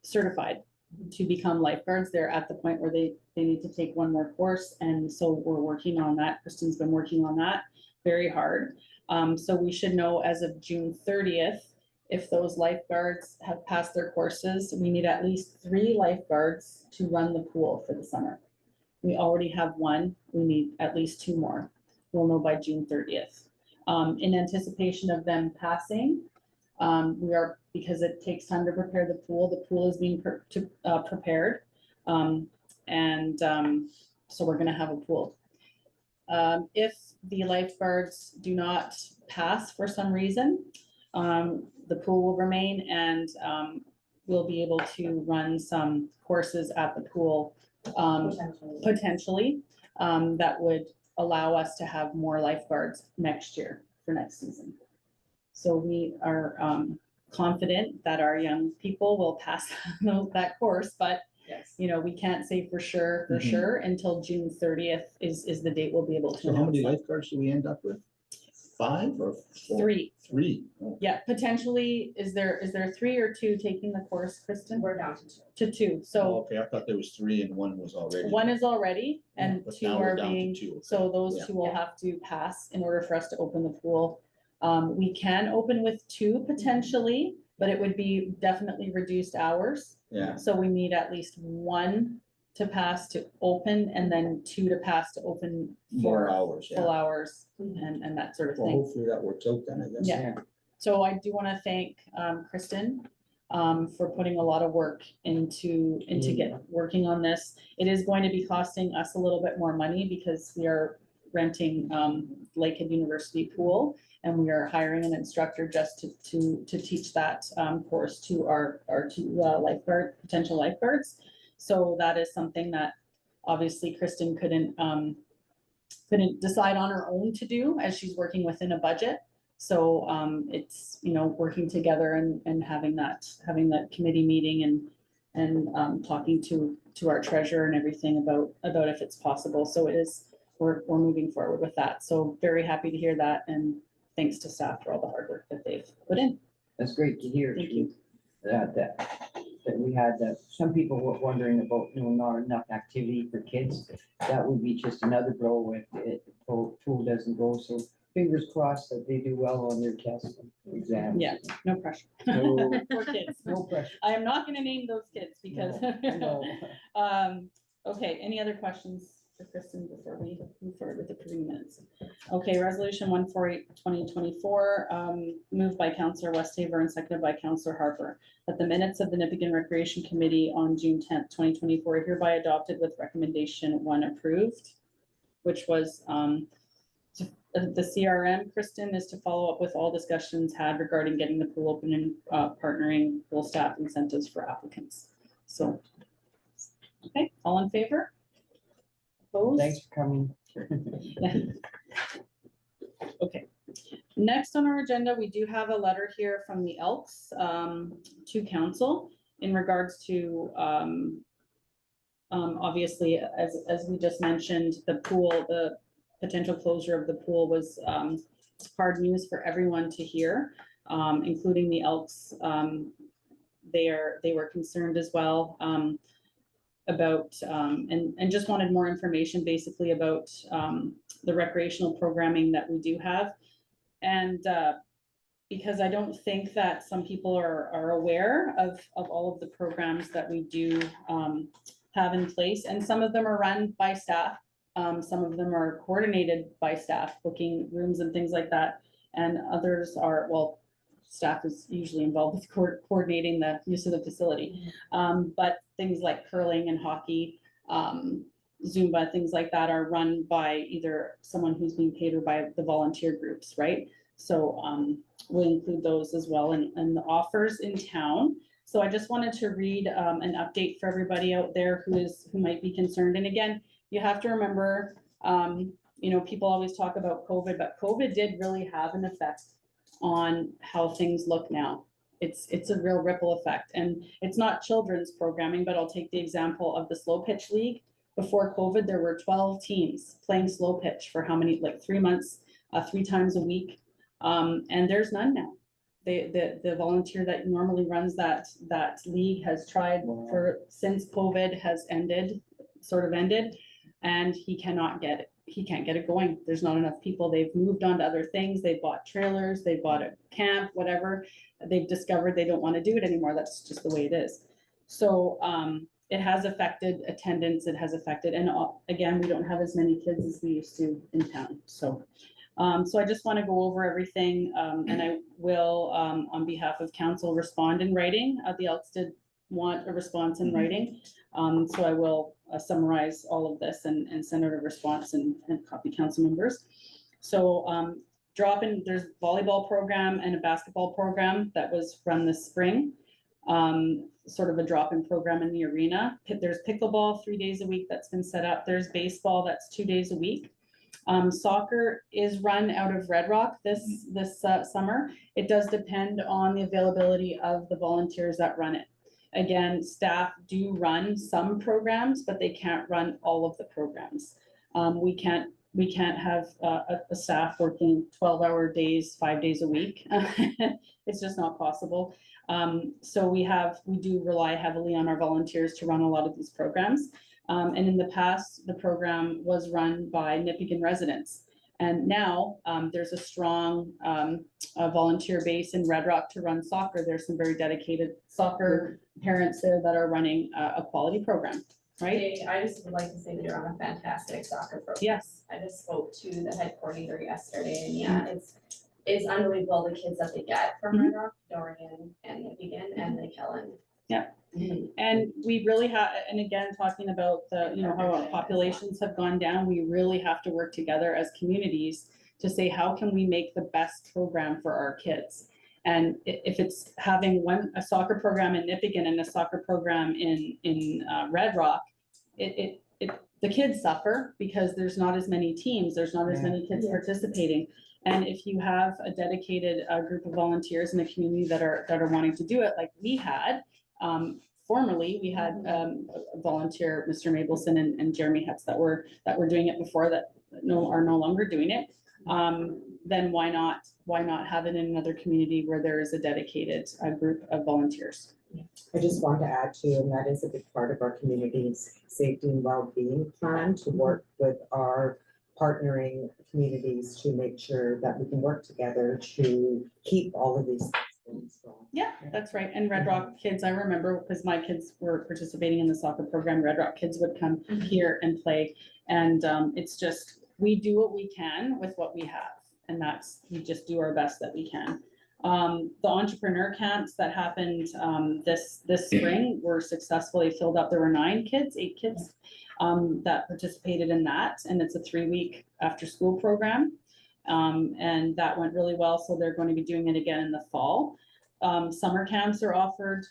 certified to become lifeguards. They're at the point where they need to take one more course, and so we're working on that. Kristen's been working on that very hard. So we should know as of June 30th, if those lifeguards have passed their courses. We need at least 3 lifeguards to run the pool for the summer. We already have 1, we need at least 2 more. We'll know by June 30th. In anticipation of them passing, because it takes time to prepare the pool is being prepared. So we're gonna have a pool. If the lifeguards do not pass for some reason, the pool will remain, and we'll be able to run some courses at the pool, potentially, that would allow us to have more lifeguards next year for next season. So we are confident that our young people will pass that course, but Yes. you know, we can't say for sure until June 30th is the date we'll be able to. So how many announce lifeguards do we end up with? 5 or 4? 3. 3. Oh. Yeah, potentially, is there 3 or 2 taking the course, Kristen? We're down to 2. To 2, Oh, so okay, I thought there was 3 and 1 was already. 1 is already, and But 2 now we're are down to being, 2, okay. so those Yeah. 2 will have to pass in order for us to open the pool. We can open with 2 potentially, but it would be definitely reduced hours. Yeah, So we need at least 1 to pass to open, and then 2 to pass to open more for hours, full yeah. hours and that sort of Well, thing. hopefully that works out then, I guess. Yeah. So I do want to thank Kristen for putting a lot of work into working on this. It is going to be costing us a little bit more money because we are renting Lakehead University pool, and we are hiring an instructor just to teach that course to our 2 potential lifeguards. So that is something that obviously Kristen couldn't decide on her own to do, as she's working within a budget. So it's, you know, working together and having that committee meeting and talking to our treasurer and everything about if it's possible. So we're moving forward with that. So very happy to hear that, and thanks to staff for all the hard work that they've put in. That's great to hear. Thank you. That we had, some people were wondering about, you know, not enough activity for kids. That would be just another blow if the pool doesn't go. So fingers crossed that they do well on their tests and exams. Yeah, no pressure. No, Poor kids. no pressure. I am not gonna name those kids because. No. Okay, any other questions for Kristen before we move forward with approving minutes? Okay, resolution 148/2024, moved by Councillor Westhaver and seconded by Councillor Harper, that the minutes of the Nipigon Recreation Committee on June 10th, 2024 are hereby adopted with recommendation 1 approved, which was the CRM, Kristen, is to follow up with all discussions had regarding getting the pool open and partnering pool staff incentives for applicants. So, okay, all in favor? Opposed? Thanks for coming. Okay, next on our agenda, we do have a letter here from the Elks to council in regards to obviously, as we just mentioned, the pool, the potential closure of the pool was hard news for everyone to hear. including the Elks. They were concerned as well, about, and just wanted more information basically about, the recreational programming that we do have. And, because I don't think that some people are aware of all of the programs that we do, have in place, and some of them are run by staff. Some of them are coordinated by staff, booking rooms and things like that, and others are, well, staff is usually involved with coordinating the use of the facility. But things like curling and hockey, Zumba, things like that are run by either someone who's being paid or by the volunteer groups, right? So, we'll include those as well and the offers in town. So I just wanted to read, an update for everybody out there who might be concerned. And again, you have to remember, you know, people always talk about COVID, but COVID did really have an effect on how things look now. It's a real ripple effect, and it's not children's programming, but I'll take the example of the Slow Pitch League. Before COVID, there were 12 teams playing slow pitch for how many, like 3 months, 3 times a week. And there's none now. The volunteer that normally runs that league has tried since COVID has ended, and he can't get it going. There's not enough people. They've moved on to other things. They bought trailers, they bought a camp, whatever. They've discovered they don't want to do it anymore. That's just the way it is. So, it has affected attendance. It has affected, and again, we don't have as many kids as we used to in town. So, so I just want to go over everything, and I will, on behalf of council, respond in writing. The Elks did want a response in writing. So I will summarize all of this and send out a response and copy council members. So, there's volleyball program and a basketball program that was run this spring. Sort of a drop-in program in the arena. There's pickleball 3 days a week that's been set up. There's baseball that's 2 days a week. Soccer is run out of Red Rock this summer. It does depend on the availability of the volunteers that run it. Again, staff do run some programs, but they can't run all of the programs. We can't have a staff working 12-hour days, 5 days a week. It's just not possible. So we do rely heavily on our volunteers to run a lot of these programs. And in the past, the program was run by Nipigon residents. And now there's a strong volunteer base in Red Rock to run soccer. There's some very dedicated soccer parents there that are running a quality program, right? I just would like to say that you're on a fantastic soccer program. Yes. I just spoke to the head coordinator yesterday, and yeah, it's unbelievable the kids that they get from Red Rock, Dorian, and Nipigon, and Lake Helen. Yeah. And we really have, and again, talking about the, you know, how our populations have gone down, we really have to work together as communities to say, how can we make the best program for our kids? And if it's having a soccer program in Nipigon and a soccer program in Red Rock, the kids suffer because there's not as many teams, there's not as many kids participating. And if you have a dedicated group of volunteers in the community that are wanting to do it, like we had, formerly, we had a volunteer, Mr. Mabelson and Jeremy Hetz that were doing it before that are no longer doing it. Then why not have it in another community where there is a dedicated group of volunteers? I just want to add to, and that is a big part of our community's safety and well-being plan, to work with our partnering communities to make sure that we can work together to keep all of these things going. Yeah, that's right. And Red Rock kids, I remember, because my kids were participating in the soccer program, Red Rock kids would come here and play. And it's just, we do what we can with what we have. And we just do our best that we can. The entrepreneur camps that happened this spring were successfully filled up. There were 8 kids that participated in that. And it's a 3-week after school program. And that went really well. So they're going to be doing it again in the fall. Summer camps are offered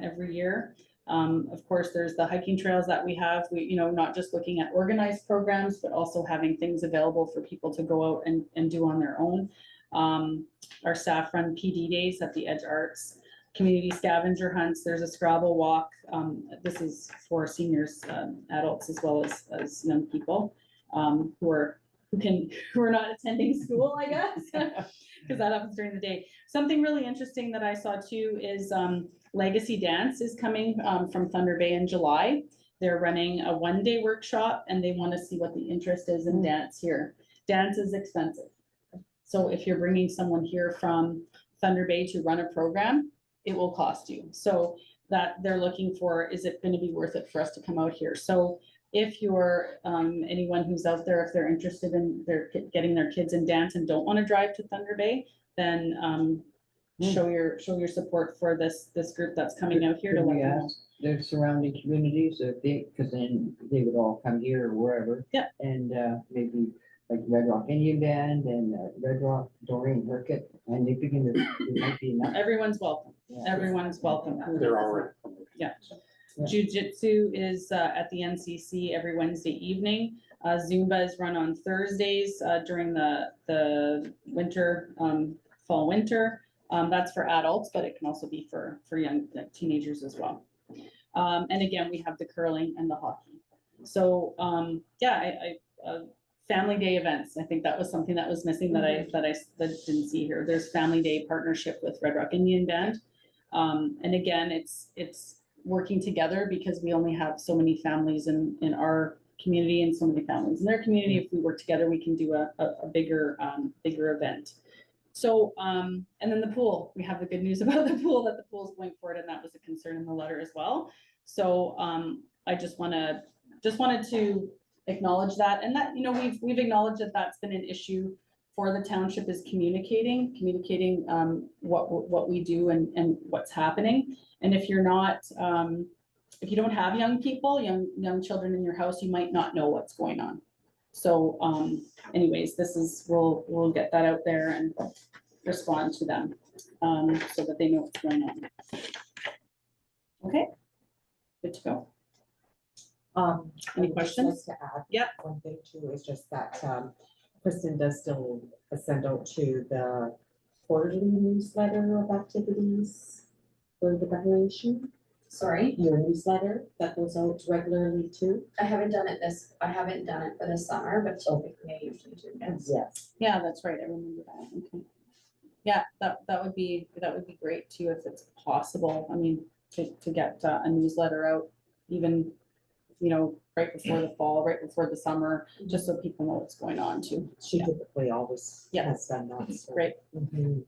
every year. Of course, there's the hiking trails that we have. We, not just looking at organized programs, but also having things available for people to go out and do on their own. Our staff run PD days at the Edge Arts, community scavenger hunts. There's a Scrabble walk. This is for seniors, adults, as well as young people who are who are not attending school, I guess. Because that happens during the day. Something really interesting that I saw too is Legacy Dance is coming from Thunder Bay in July. They're running a 1-day workshop and they want to see what the interest is in dance here. Dance is expensive. So if you're bringing someone here from Thunder Bay to run a program, it will cost you. So that they're looking for, is it going to be worth it for us to come out here? So if you're anyone who's out there, if they're interested in getting their kids in dance and don't want to drive to Thunder Bay, then show your support for this group that's coming out here to Could let we them know. ask the surrounding communities if they, because then they would all come here or wherever. Yeah. And maybe like Red Rock Indian Band and Red Rock Dorian Burkett, and they begin to, it might be enough. Everyone's welcome. Yeah. Everyone's welcome. They're already. Yeah. Yeah. Jiu-Jitsu is at the NCC every Wednesday evening. Zumba is run on Thursdays during the winter, fall winter. That's for adults, but it can also be for young teenagers as well. And again, we have the curling and the hockey. So yeah, family day events. I think that was something that was missing that I didn't see here. There's family day partnership with Red Rock Indian Band. And again, it's working together because we only have so many families in our community and so many families in their community. If we work together, we can do a bigger event. So, and then the pool, we have the good news about the pool, that the pool is going forward, and that was a concern in the letter as well. So, I just wanted to acknowledge that, and that, you know, we've acknowledged that that's been an issue for the township, is communicating what we do and what's happening. And if you're not, if you don't have young people, young children in your house, you might not know what's going on. So, anyways, we'll get that out there and respond to them, so that they know what's going on. Okay, good to go. Any I would just questions? like to add Yep. one thing too, is just that Kristen does still send out to the quarterly newsletter of activities for the Federation. Sorry, Your newsletter that goes out regularly too. I haven't done it for this summer, but typically I usually do, yes. Yes. Yeah, that's right, I remember that, okay. Yeah, that would be great too, if it's possible, I mean, to get a newsletter out, even, you know, right before the fall, right before the summer, just so people know what's going on too. She Yeah. typically always Yeah. has done that. So. Great. Mhm.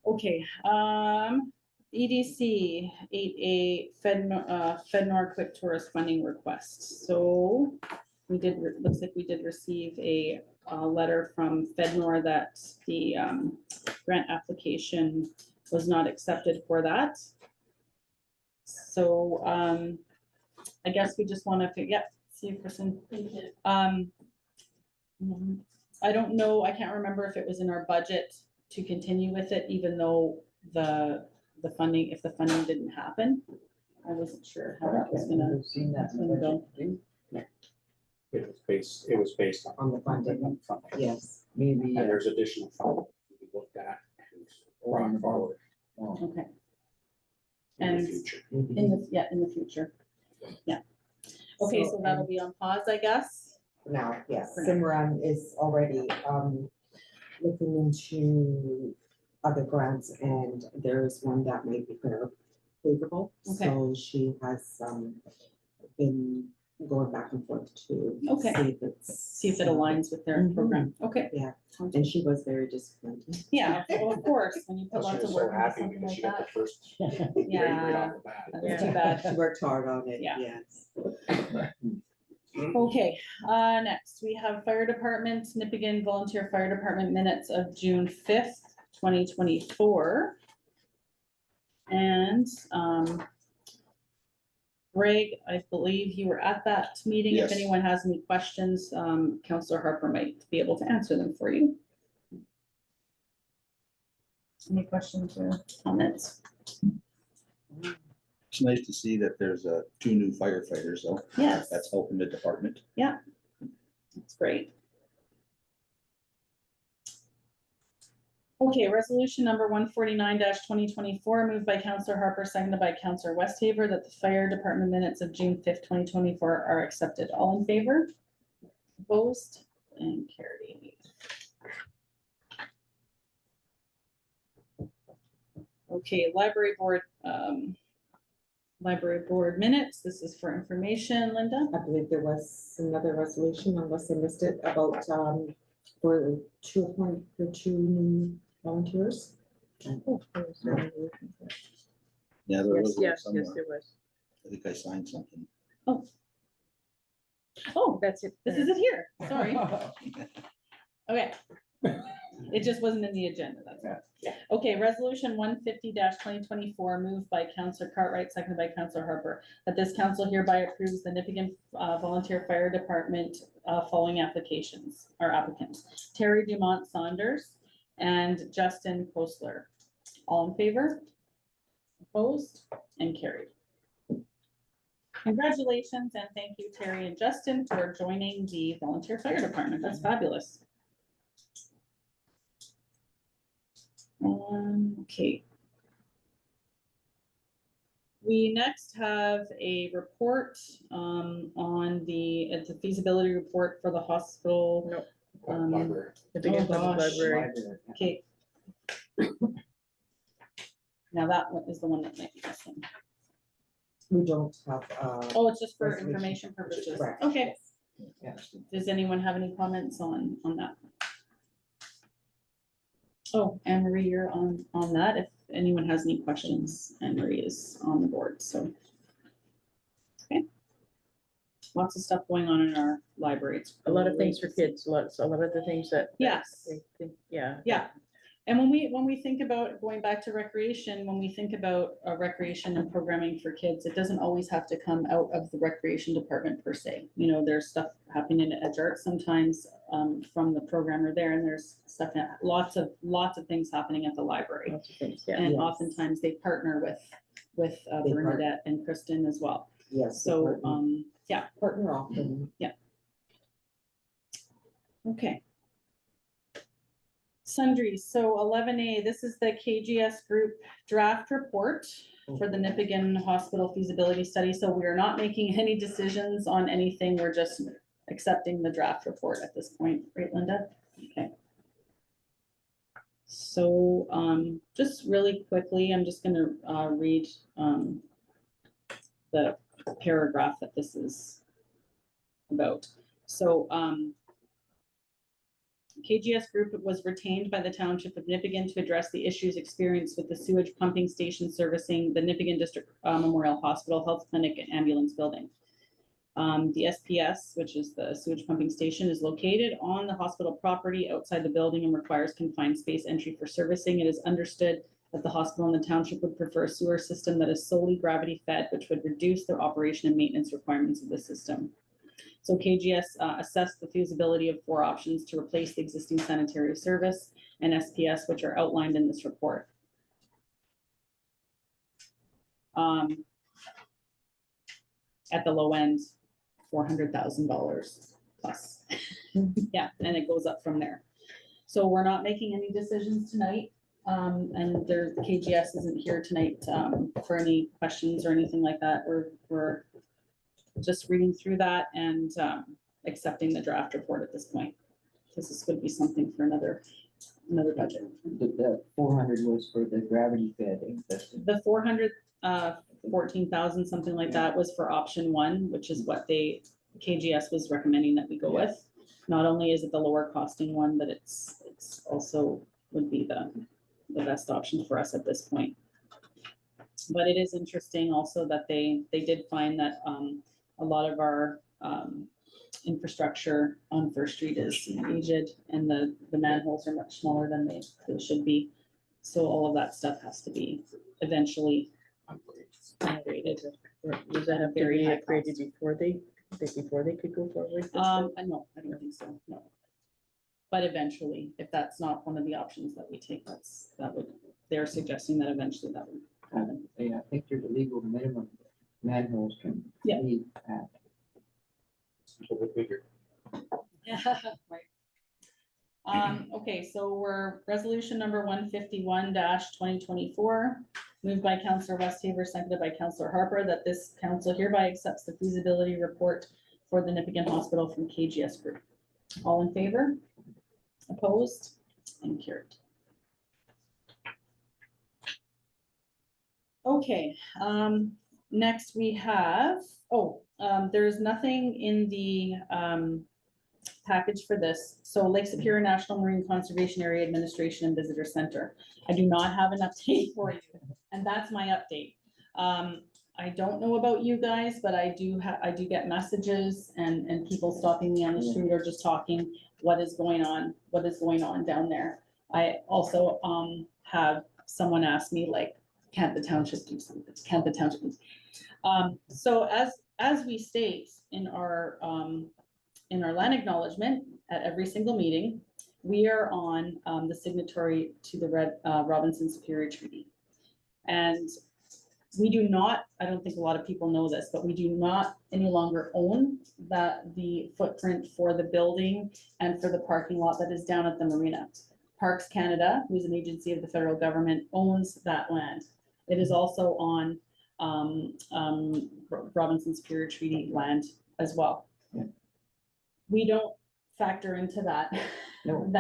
Okay, EDC 8A FedNor Quick Tourist Funding Request. So we did, looks like we did receive a letter from FedNor that the grant application was not accepted for that. So I guess we just want to, yeah, see you, Kristen. I don't know, I can't remember if it was in our budget to continue with it, even though the funding, if the funding didn't happen. I wasn't sure how that was gonna. I've seen that. in the gonna go. budget. It was based On the funding. funding. Yes. Maybe. And there's additional funding we looked at and brought forward Okay, in And- the future. in the future. Yeah. Okay, so that'll be on pause, I guess. Now, yes, For now. Simran is already looking into other grants, and there is one that might be favorable. Okay. So she has been going back and forth to Okay. See if it aligns with their Mhm. program. Okay. Yeah. Sounds And good. she was very disappointed. Yeah, well, of course, when you put She lots was of so work into happy something because like she got the that. first grade right Yeah, off the bat. that's too bad. She worked hard on it, Yeah. yes. Okay, next, we have Fire Department, Nipigon Volunteer Fire Department minutes of June 5th, 2024. And, Greg, I believe you were at that meeting. If Yes. anyone has any questions, Counselor Harper might be able to answer them for you. Any questions or comments? It's nice to see that there's 2 new firefighters, though. Yes. That's helping the department. That's great. Okay, resolution number 149-2024, moved by Counselor Harper, seconded by Counselor Westhaver, that the fire department minutes of June 5th, 2024 are accepted. All in favor? Opposed and carried. Okay, library board minutes. This is for information, Linda. I believe there was another resolution, unless I missed it, about, for the two new volunteers. Yeah, there was one Yes, somewhere. there was. I think I signed something. Oh, That's it. this is it here. Sorry. Okay. It just wasn't in the agenda, that's all. Okay, resolution 150-2024, moved by Councillor Cartwright, seconded by Councillor Harper, that this council hereby approves the Nipigon Volunteer Fire Department following applications, or applicants: Terry Dumont Saunders and Justin Postler. All in favor? Opposed and carried. Congratulations and thank you, Terry and Justin, for joining the Volunteer Fire Department. That's fabulous. Okay. We next have a report on the feasibility report for the hospital. Library. The Nipigon Public gosh. Library. Okay. Now that one is the one that might be missing. We don't have, Oh, it's just for Resolution. information purposes. Correct. Okay. Yes. Does anyone have any comments on that? Oh, Anne Marie, you're on that. If anyone has any questions, Anne Marie is on the board, so. Okay. Lots of stuff going on in our library. It's A lot of great things for to see. kids, a lot of the things that. Yes. they think, yeah. Yeah, and when we think about going back to recreation, when we think about recreation and programming for kids, it doesn't always have to come out of the recreation department per se. You know, there's stuff happening at Edge Arts sometimes from the programmer there, and there's stuff, lots of things happening at the library. Lots of things, yeah. And Yes. oftentimes they partner with They Bernadette and Kristen as well. yes. they So, partner- yeah, Partner often. okay. Sundries, so 11A, this is the KGS Group draft report for the Nipigon Hospital feasibility study. So we are not making any decisions on anything. We're just accepting the draft report at this point, right, Linda? Okay. So just really quickly, I'm just gonna read the paragraph that this is about. So KGS Group was retained by the Township of Nipigon to address the issues experienced with the sewage pumping station servicing the Nipigon District Memorial Hospital Health Clinic and Ambulance Building. The SPS, which is the sewage pumping station, is located on the hospital property outside the building and requires confined space entry for servicing. It is understood that the hospital and the township would prefer a sewer system that is solely gravity fed, which would reduce their operation and maintenance requirements of the system. So KGS assessed the feasibility of 4 options to replace the existing sanitary service and SPS, which are outlined in this report. At the low end, $400,000 plus. Yeah, and it goes up from there. So we're not making any decisions tonight. And the KGS isn't here tonight for any questions or anything like that. We're just reading through that and accepting the draft report at this point. Because this would be something for another budget. The 400 was for the gravity fed system. The 414,000, something like that, was for option 1, which is what KGS was recommending that we go with. Not only is it the lower costing one, but it's also would be the best option for us at this point. But it is interesting also that they did find that a lot of our infrastructure on First Street is aged and the manholes are much smaller than they should be. So all of that stuff has to be eventually upgraded. Was that have to Very be high upgraded cost. before they could go forward? with No, I don't think so, no. But eventually, if that's not one of the options that we take, they're suggesting that eventually that would happen. Yeah, I think there's a legal minimum manholes can Yeah. be at. So we figure. Yeah, right. Okay, so we're resolution number 151-2024, moved by Councillor Westhaver, seconded by Councillor Harper, that this council hereby accepts the feasibility report for the Nipigon Hospital from KGS Group. All in favor? Opposed? And carried. Okay, next we have, there's nothing in the, package for this. So Lake Superior National Marine Conservation Area Administration and Visitor Center. I do not have an update for you, and that's my update. I don't know about you guys, but I do get messages and people stopping me on the street or just talking, what is going on down there. I also, have someone ask me like, can't the township do something? Can't the township do? So as we state in our land acknowledgement at every single meeting, we are on the signatory to the Robinson Superior Treaty. And we do not, I don't think a lot of people know this, but we do not any longer own the footprint for the building and for the parking lot that is down at the marina. Parks Canada, who's an agency of the federal government, owns that land. It is also on Robinson Superior Treaty land as well. Yeah. We don't factor into that, No.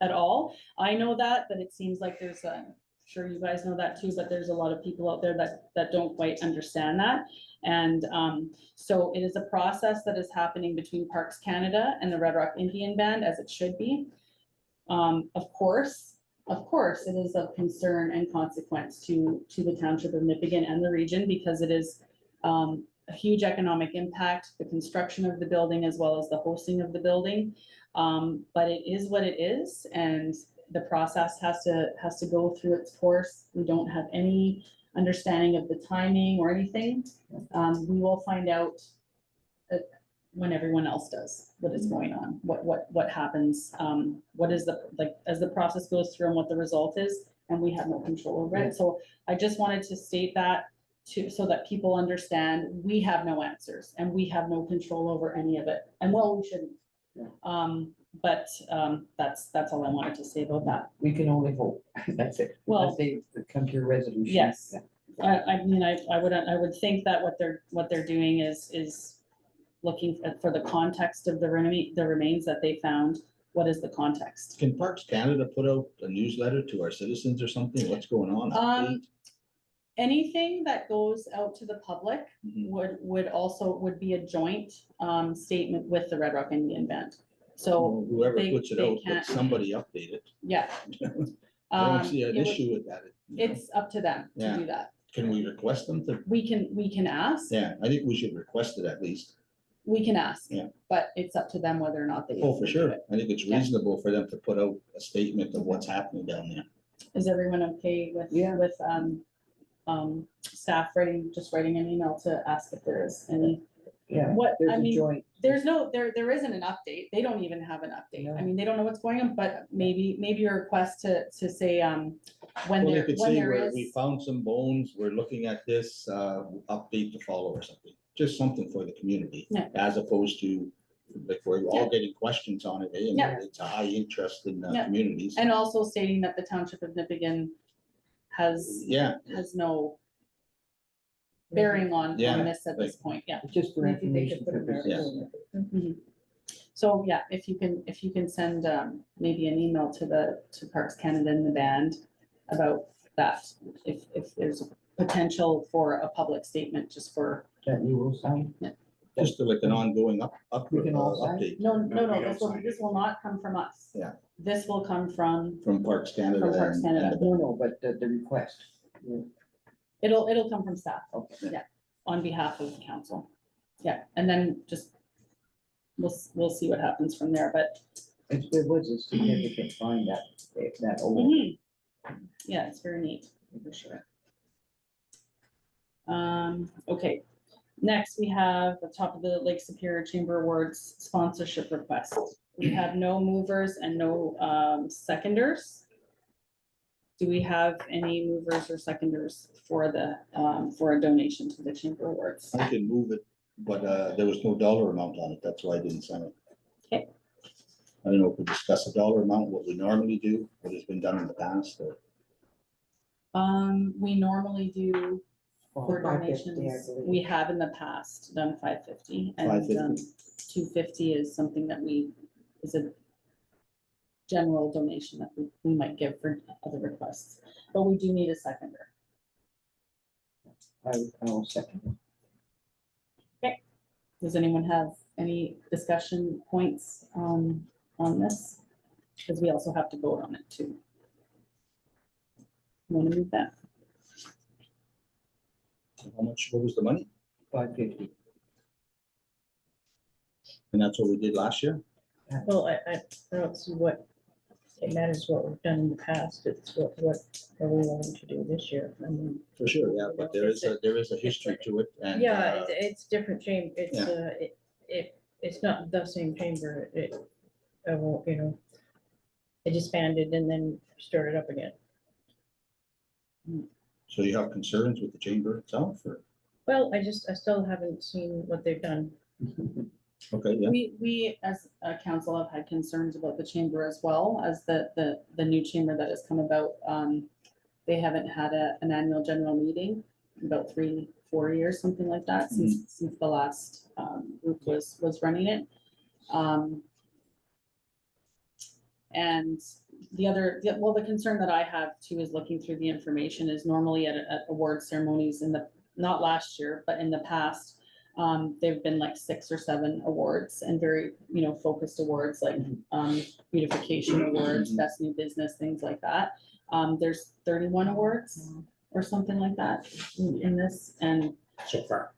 at all. I know that, but it seems like there's sure you guys know that too, but there's a lot of people out there that don't quite understand that. And so it is a process that is happening between Parks Canada and the Red Rock Indian Band, as it should be. Of course, it is of concern and consequence to the township of Nipigon and the region, because it is a huge economic impact, the construction of the building as well as the hosting of the building. But it is what it is, and the process has to go through its course. We don't have any understanding of the timing or anything. We will find out when everyone else does what is going on, what happens, what is as the process goes through and what the result is, and we have no control over it. So I just wanted to state that so that people understand we have no answers and we have no control over any of it. And well, we shouldn't. But that's all I wanted to say about that. We can only hope. That's it. Well, Unless they come to a resolution. yes. Yeah. I mean, I would think that what they're doing is looking for the context of the remains that they found. What is the context? Can Parks Canada put out a newsletter to our citizens or something? What's going on? Update? Anything that goes out to the public Mhm. would be a joint statement with the Red Rock Indian Band. So, Well, whoever they- puts it they out, let can't- somebody update it. yeah. I don't see an It would- issue with that. you know. It's up to them to Yeah. do that. Can we request them to? We can ask, Yeah, I think we should request it at least. we can ask. Yeah. But it's up to them whether or not they. Oh, for do sure. it. I think it's Yeah. reasonable for them to put out a statement of what's happening down there. Is everyone okay with, Yeah. with, staff writing an email to ask if there is any? Yeah. What, There's I a mean, joint. there isn't an update. They don't even have an update. I No. mean, they don't know what's going on, but maybe a request to say, when Well, they there, could when say there we is. found some bones, we're looking at this, update to follow or something. Just something for the community. Yeah. As opposed to, like, we're all getting questions on it, and Yeah. it's a high interest in the Yeah. communities. And also stating that the township of Nipigon has Yeah, no bearing on Yeah, this at this point, yeah. Just for Maybe they information could put it purposes. there. Mhm. So, yeah, if you can send, maybe an email to Parks Canada and the band about that, if there's potential for a public statement just for, That you will sign. just to like an ongoing We can all sign. update no, No, we this don't sign will not come from us. Yeah. This will come from, from Parks Canada. From Parks and- Canada. and the- No, but the request. Yeah. it'll come from staff. Okay. Yeah, on behalf of the council. Yeah, and then just, we'll see what happens from there, but. There was a significant find that old. Mhm. Yeah, it's very neat, for sure. Okay, next we have the top of the Lake Superior Chamber Awards sponsorship request. We have no movers and no seconders. Do we have any movers or seconders for for a donation to the Chamber Awards? I can move it, but there was no dollar amount on it. That's why I didn't sign it. Okay. I don't know if we discuss a dollar amount, what we normally do, what has been done in the past, or We normally do for 550, I donations. believe. We have in the past done 550 and, 550. 250 is something that is a general donation that we might give for other requests, but we do need a seconder. I will second. Does anyone have any discussion points on this? Because we also have to vote on it too. Want to move that? How much, what was the money? 550. And that's what we did last year? Well, I don't see what, it matters what we've done in the past, it's what are we willing to do this year? I mean, For sure, yeah, but there is a history to it and. yeah, it's different chamber, it's, Yeah. it's not the same chamber, won't, you know, it disbanded and then started up again. So you have concerns with the chamber itself or? Well, I still haven't seen what they've done. Okay, yeah. We as a council have had concerns about the chamber as well as the new chamber that has come about. They haven't had an annual general meeting in about 3-4 years, something like that, since the last group was running it. And the concern that I have too is looking through the information is normally at award ceremonies not last year, but in the past, there've been like 6 or 7 awards and very, focused awards like beautification awards, best new business, things like that. There's 31 awards or something like that in this, and So far.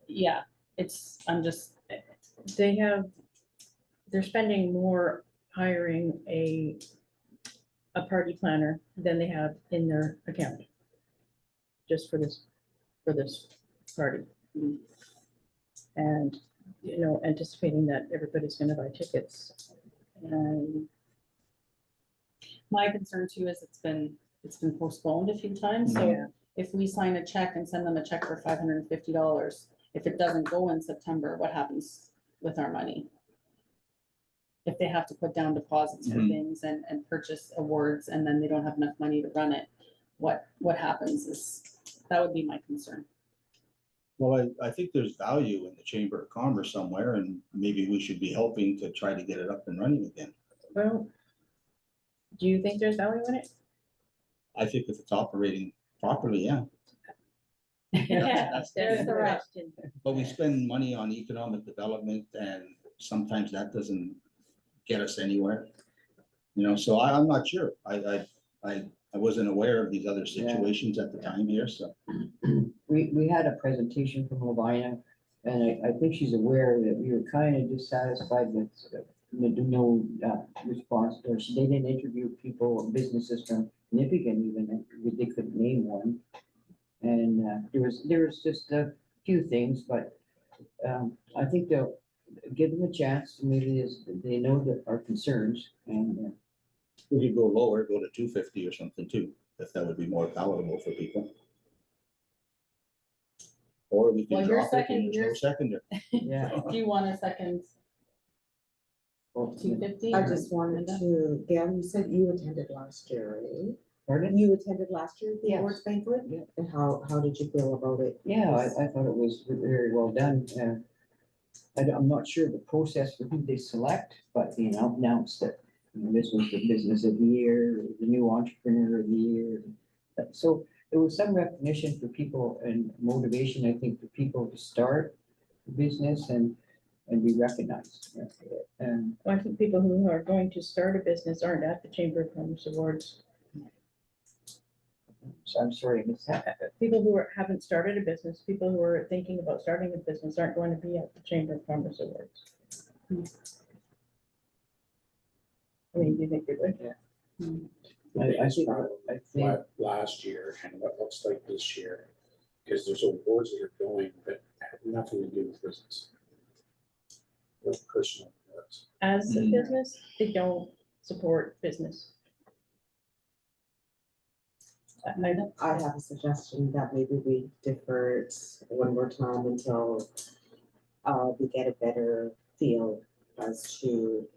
yeah, They're spending more hiring a party planner than they have in their account. Just for this party. And, anticipating that everybody's gonna buy tickets. And my concern too is it's been postponed a few times, so if we sign a check and send them a check for $550, if it doesn't go in September, what happens with our money? If they have to put down deposits for things and purchase awards and then they don't have enough money to run it, what happens that would be my concern. Well, I think there's value in the Chamber of Commerce somewhere and maybe we should be helping to try to get it up and running again. well, do you think there's value in it? I think if it's operating properly, yeah. That's There's the rub. question. But we spend money on economic development and sometimes that doesn't get us anywhere. So I'm not sure. I wasn't aware of these other situations at the time here, so. We had a presentation from Lavina, and I think she's aware that we were kind of dissatisfied with no response. Or they didn't interview people, businesses from Nipigon even, and they couldn't name one. And there was just a few things, but I think they'll give them a chance. Maybe they know that our concerns and. We could go lower, go to 250 or something too, if that would be more palatable for people. Or we Well, can your drop it and second- there's no seconder. Yeah. Do you want a second Well, 250? I just wanted to, Gail, you said you attended last year, right? Pardon? You attended last year, the Yes. awards banquet? Yeah. And how did you feel about it? Yeah, I thought it was very well done. I'm not sure the process for who they select, but announced that this was the business of the year, the new entrepreneur of the year. So there was some recognition for people and motivation, I think, for people to start a business and be recognized. And Well, I think people who are going to start a business aren't at the Chamber of Commerce Awards. so I'm sorry, I missed that. People who haven't started a business, people who are thinking about starting a business aren't going to be at the Chamber of Commerce Awards. I mean, do you think you're good? I Biggest think, problem I think, last year and what looks like this year, because there's awards that are going that have nothing to do with business. They're personal awards. As a Mhm. business, they don't support business. I have a suggestion that maybe we defer it one more time until we get a better feel as to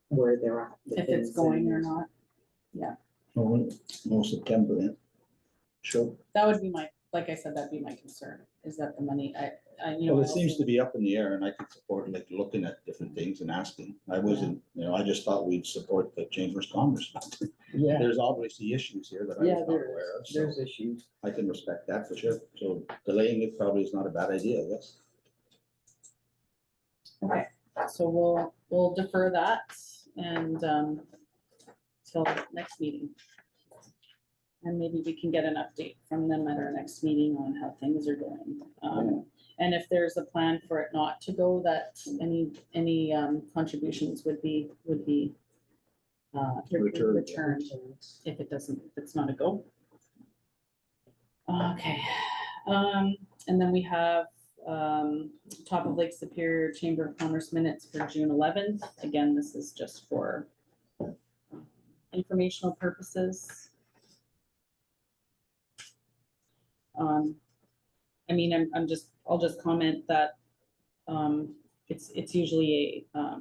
where they're at. with If it's things going or and- not. No September, yeah. Sure. That would be my like I said, that'd be my concern, is that the money, you know. Well, I it seems also- to be up in the air and I could support like looking at different things and asking. I wasn't, I just thought we'd support the Chambers of Commerce. Yeah, There's obviously issues here that I yeah, was not aware of, so there's issues. I can respect that for sure. So delaying it probably is not a bad idea, I guess. Okay, so we'll defer that and, till next meeting. And maybe we can get an update from them at our next meeting on how things are going. And if there's a plan for it not to go, that any contributions would be Returned. returned if it's not a go. Okay, and then we have, top of Lake Superior Chamber of Commerce minutes for June 11th. Again, this is just for informational purposes. I mean, I'll just comment that, it's usually a,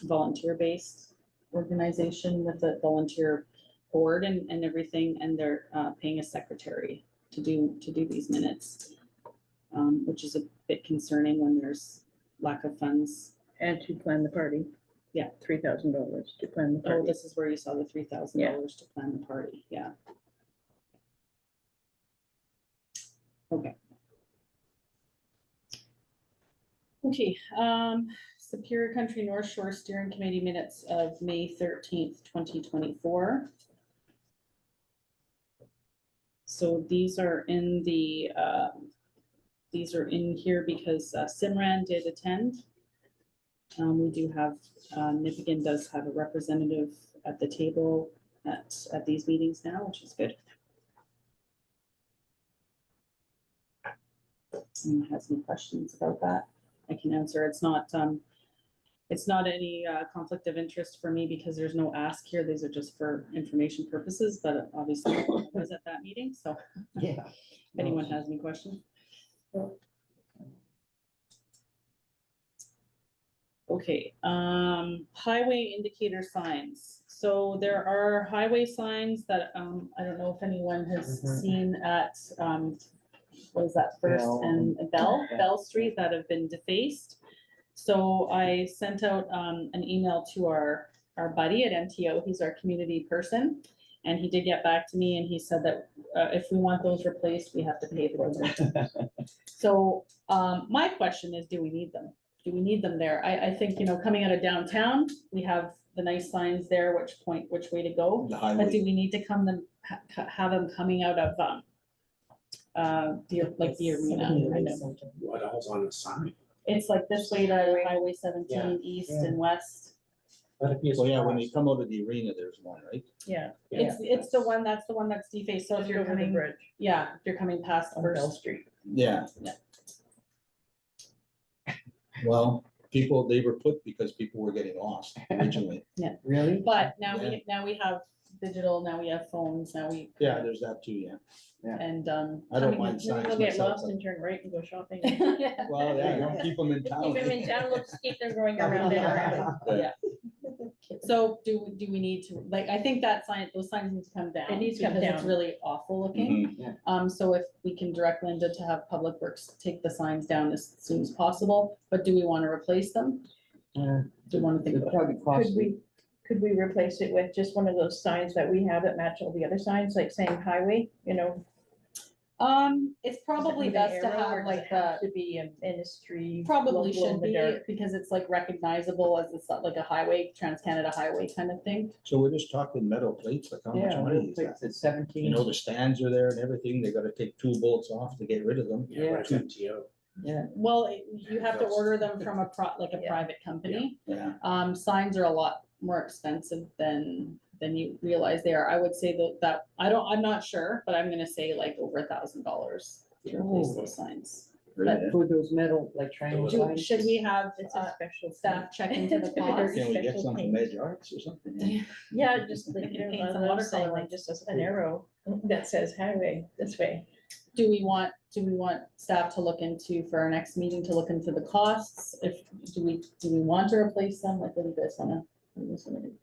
volunteer-based organization with a volunteer board and everything, and they're, paying a secretary to do these minutes. Which is a bit concerning when there's lack of funds. And to plan the party. Yeah. $3,000 to plan the Oh, party. this is where you saw the $3,000 to plan the party, yeah. Okay. Okay, Superior Country North Shore Steering Committee minutes of May 13th, 2024. So these are in the, these are in here because Simran did attend. We do have, Nipigon does have a representative at the table at these meetings now, which is good. Anyone has any questions about that? I can answer. It's not any conflict of interest for me because there's no ask here. These are just for information purposes, but obviously I was at that meeting, so Yeah. if anyone has any questions. Okay, highway indicator signs. So there are highway signs that, I don't know if anyone has seen at, what is that, First and Bell Street that have been defaced. So I sent out, an email to our buddy at MTO, he's our community person. And he did get back to me and he said that, if we want those replaced, we have to pay for them. So, my question is, do we need them? Do we need them there? I think, coming out of downtown, we have the nice signs there, which way to go. The But highway, do we need to have them coming out of, the arena? What else on the sign? It's like this way to Highway 17, east and west. Let it be a so yeah, when you surprise. come out of the arena, there's one, right? Yeah. It's the one that's defaced. So if Just you're over the coming, bridge yeah, if you're coming past on Bell First. Street. Yeah. Yeah. Well, they were put because people were getting lost originally. Really? But now we have digital, now we have phones, now we. Yeah, there's that too, yeah. And, I don't mind Then signs they'll get myself. lost and turn right and go shopping. Yeah. Well, yeah, you don't keep them in Keep town. them in town, we'll just keep them going around and around. Yeah. So do we need to, I think those signs need to come down. It needs to come because It's down. really awful looking. Mhm. So if we can direct Linda to have Public Works take the signs down as soon as possible, but do we want to replace them? Do you want to think It's about it? probably costly. Could we replace it with just one of those signs that we have that match all the other signs, like saying highway, It's probably with an best to arrow, or have does like it have to be a ministry. probably logo in should the be, dark? because it's like recognizable as it's like a highway, Trans-Canada highway kind of thing. So we're just talking metal plates, like how much Yeah, money is that? it's 17. The stands are there and everything. They gotta take 2 bolts off to get rid of them. Yeah, but it's MTO. Yeah, Well, you have to order them from a Yeah. private company. Yeah. Signs are a lot more expensive than you realize they are. I would say that I'm not sure, but I'm gonna say like over $1,000 to replace those signs. Really, for those metal, like triangle signs. Should we have It's a special. staff check into the It's a cost? very Can we get special some paint. from Edge Arts or something? Yeah. Yeah, just like, Paint some I'm saying, watercolor. like just an arrow that says highway this way. Do we want staff to look into, for our next meeting, to look into the costs? Do we want to replace them? Like, what do you guys wanna do?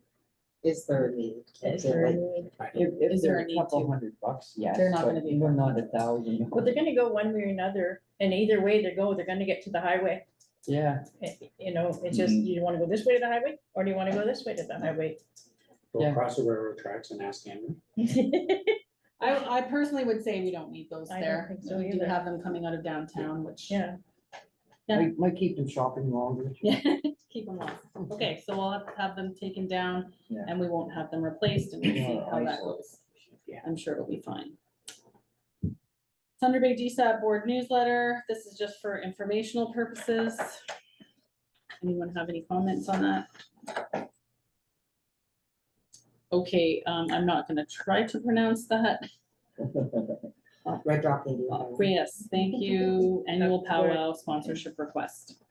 Is there a need? Is it there a like- need? If Is there they're a a need couple to? $100, yes. They're not but gonna be- They're not $1,000. Well, they're gonna go one way or another, and either way they go, they're gonna get to the highway. Yeah, You know, it's just, Mhm. you wanna go this way to the highway, or do you wanna go this way to the highway? Go Yeah. across the railroad tracks and ask Henry. I personally would say we don't need those I don't there. think so We do either. have them coming out of downtown, which. Yeah, might keep them shopping longer. Yeah, keep them lost. Okay, so we'll have them taken down Yeah. and we won't have them replaced and we'll see Yeah, how that isolate. goes. Yeah. I'm sure it'll be fine. Thunder Bay DSAP Board newsletter. This is just for informational purposes. Anyone have any comments on that? Okay, I'm not gonna try to pronounce that. Red Rock Indian. Yes, thank you. Annual powwow sponsorship request.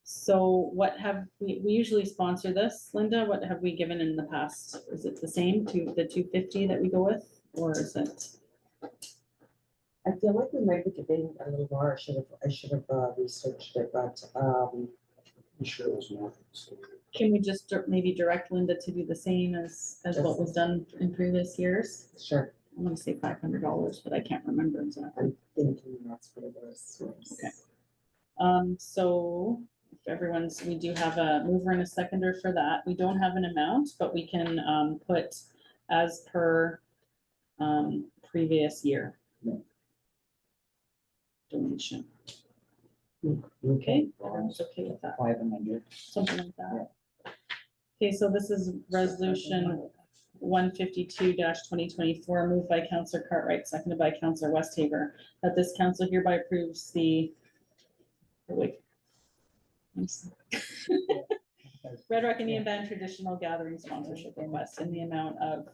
So what have, we usually sponsor this, Linda, what have we given in the past? Is it the same to the 250 that we go with, or is it? I feel like we might be giving a little more. I should have researched it, but I'm sure it was more. Can we just maybe direct Linda to do the same as what was done in previous years? sure, I'm gonna say $500, but I can't remember exactly. I'm thinking that's what it was. Okay. So if everyone's, we do have a mover and a seconder for that. We don't have an amount, but we can put as per previous year. Yeah. Donation. Okay, everyone's okay with that, 500. something like that. Okay, so this is resolution 152-2024, moved by Councillor Cartwright, seconded by Councillor Westhaver, that this council hereby approves the. Wait. Red Rock Indian Band traditional gathering sponsorship request in the amount of,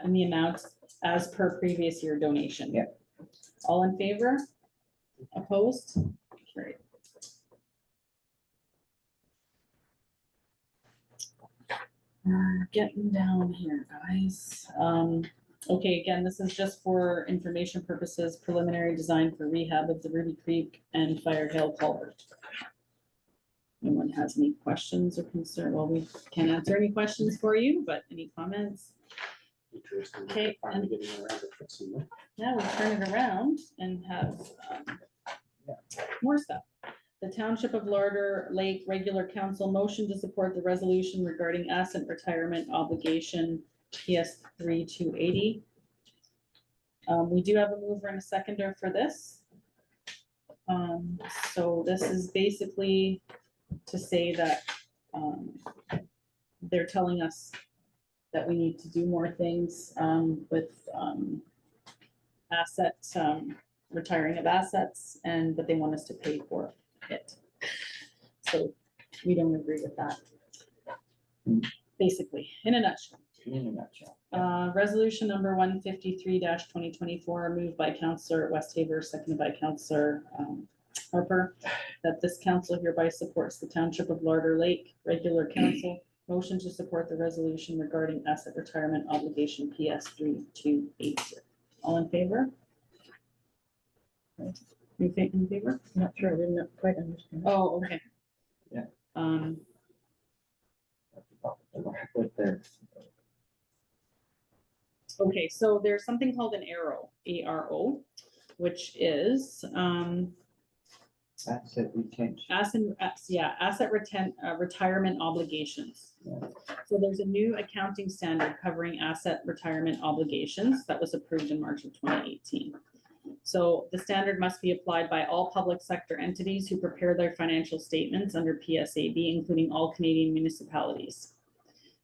in the amount as per previous year donation. Yep. All in favor? Opposed? Carried. We're getting down here, guys. Okay, again, this is just for information purposes, preliminary design for rehab of the Ruby Creek and Fire Hill culvert. Anyone has any questions or concern? Well, we can't answer any questions for you, but any comments? Interesting. Okay, Finally getting around to fixing it. Now we turn it around and have more stuff. The Township of Larder Lake Regular Council motion to support the resolution regarding asset retirement obligation PS 3280. We do have a mover and a seconder for this. So this is basically to say that they're telling us that we need to do more things with asset, retiring of assets, and that they want us to pay for it. So we don't agree with that. Basically, in a nutshell. In a nutshell. Resolution number 153-2024, moved by Councillor Westhaver, seconded by Councillor Harper, that this council hereby supports the Township of Larder Lake Regular Council motion to support the resolution regarding asset retirement obligation PS 3280. All in favor? In favor? not sure, I didn't quite understand. Oh, okay. Yeah. With their Okay, so there's something called an ARO, ARO, which is, asset retention. asset retirement obligations. Yeah. So there's a new accounting standard covering asset retirement obligations that was approved in March of 2018. So the standard must be applied by all public sector entities who prepare their financial statements under PSAB, including all Canadian municipalities.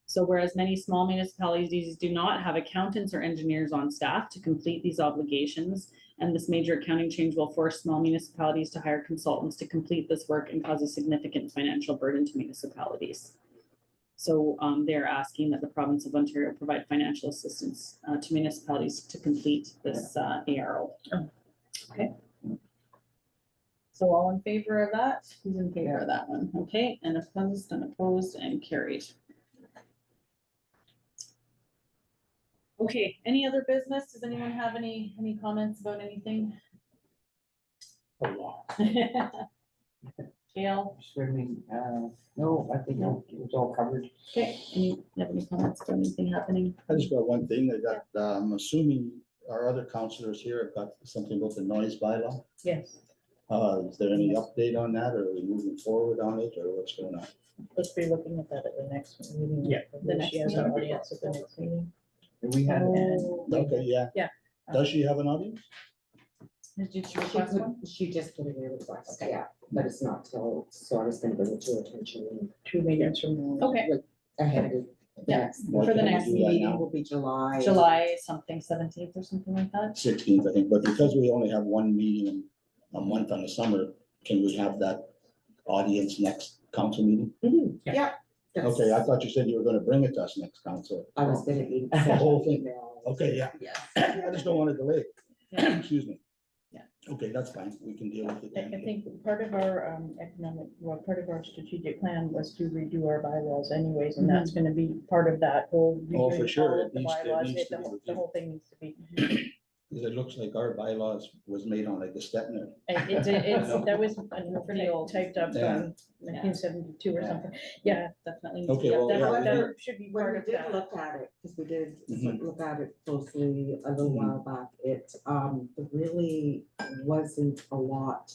So whereas many small municipalities do not have accountants or engineers on staff to complete these obligations, and this major accounting change will force small municipalities to hire consultants to complete this work and cause a significant financial burden to municipalities. So they're asking that the province of Ontario provide financial assistance to municipalities to complete this ARO. Okay. So all in favor of that? Who's in favor of that one? Okay, and opposed and carried. Okay, any other business? Does anyone have any comments about anything? A lot. Gail? Swimming, no, I think it was all covered. Okay, you have any comments or anything happening? I just got one thing, I got, I'm assuming our other counselors here have got something about the noise bylaw. Yes, Is there any update on that, or are we moving forward on it, or what's going on? let's be looking at that at the next meeting. Yeah. The next, she has an audience at the next meeting. And we had, Oh, Okay, yeah. Yeah. Does she have an audience? did you She request one? she just put it in a request, yeah, but it's not till, so I was gonna bring it to your attention 2 meetings from now. Okay, ahead of the Yeah, next. Why for the can't we next do that Meeting now? will be July. July something, 17th or something like that. 16th, I think, but because we only have one meeting a month on the summer, can we have that audience next council meeting? Mhm, Yeah. yeah. that's- Okay, I thought you said you were gonna bring it to us next council. I was gonna eat. The whole thing. email. Okay, yeah. Yes. I just don't want to delay. Yeah. Excuse me. Yeah. Okay, that's fine. We can deal with it I then. think part of our part of our strategic plan was to redo our bylaws anyways, and that's gonna be part of that whole. Oh, for redoing sure. all It of the needs to- it bylaws. needs to The be whole- reviewed. The whole thing needs to be, Because it looks like our bylaws was made on like a Stepner. it's, that was, I don't know, Pretty old. typed up Yeah. in 1972 or Yeah. something. Yeah, Definitely. needs to Okay, be well, updated. yeah, we that did- should be When part we of did that. look at it, because we did Mhm. look at it closely a little Mhm. while back, there really wasn't a lot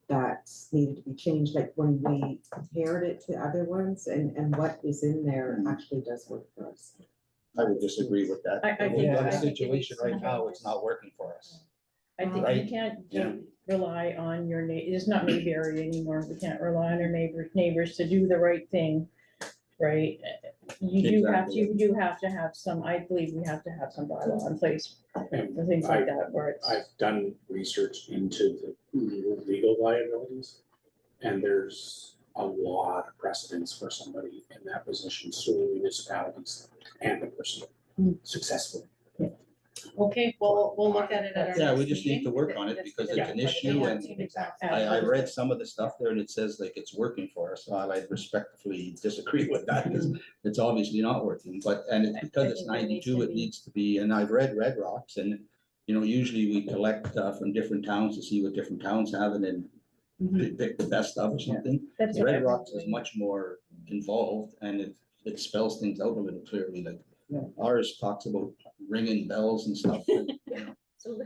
that needed to be changed, like when we compared it to other ones and what is in there Mhm. actually does work for us. I would disagree with that. I We've got think- a I think it situation needs right to now, be- it's not working for us. I think Right. you can't Yeah. rely on your it's not Mayberry anymore. We can't rely on our neighbors to do the right thing, right? You do have to, Exactly. you do have to have some, I believe we have to have some bylaw in place And for things like that where it's. I've done research into the legal liabilities. And there's a lot of precedence for somebody in that position suing municipalities and the person successfully. Okay, we'll look at it at our. Yeah, we next just need meeting. to work on it because it's an Yeah. issue Yeah. and Exactly. I read some of the stuff there and it says like it's working for us. Well, I respectfully disagree with that because it's obviously not working, but, and it's because it's I think it needs to 92, it be- needs to be, and I've read Red Rocks and, you know, usually we collect from different towns to see what different towns have and then Mhm. pick the best of or something. That's what Red I've Rocks been is doing. much more involved and it spells things out a little clearly, like Yeah. ours talks about ringing bells and stuff. and, you know, So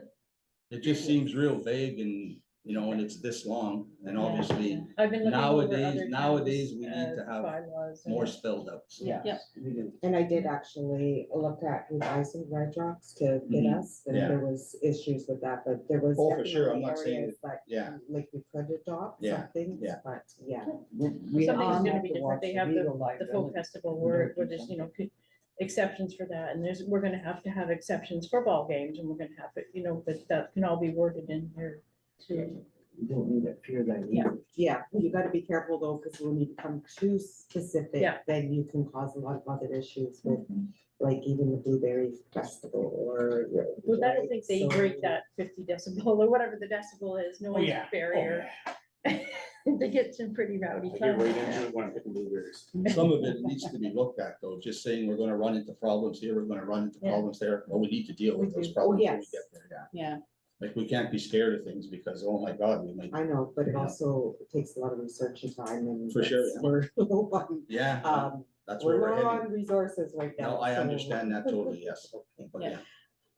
It just seems real vague and, you know, and it's this long and obviously I've been looking over nowadays- other nowadays towns, we need to have bylaws and- more spelled out. so. Yeah. yes, we did. And I did actually look at revising Red Rocks to fit Mhm. us, and Yeah. there was issues with that, but there was Oh, for sure. I'm definitely not saying areas that, yeah. like we could adopt Yeah, something, yeah. but yeah. We Something's have gonna to be different. watch They the have legal the folk liability. festival We where, don't where do there's, exceptions for that, and we're gonna have exceptions for ball games, and we're gonna have it, but that can all be worded in here too. You don't need to fear that either. Yeah, you gotta be careful though, because when you become too specific, Yeah. then you can cause a lot of other issues with, like even the Blueberry Festival or. Well, I don't right, think they so- break that 50 decibel or whatever the decibel is, Oh, noise yeah. barrier. They get some pretty rowdy I times. get right into it when I'm picking blueberries. Some of it needs to be looked at though, just saying we're gonna run into problems here, we're gonna run into Yeah. problems there. Well, we need to deal with We those do. problems when we yes. get there, yeah. Yeah, Like we can't be scared of things because, oh my God, we might, I know, but it Yeah. also takes a lot of research and time and. For sure, it's- yeah. We're low on, yeah, that's where we're we're low heading. on resources right now. No, I so- understand that totally, yes. But Yeah. yeah,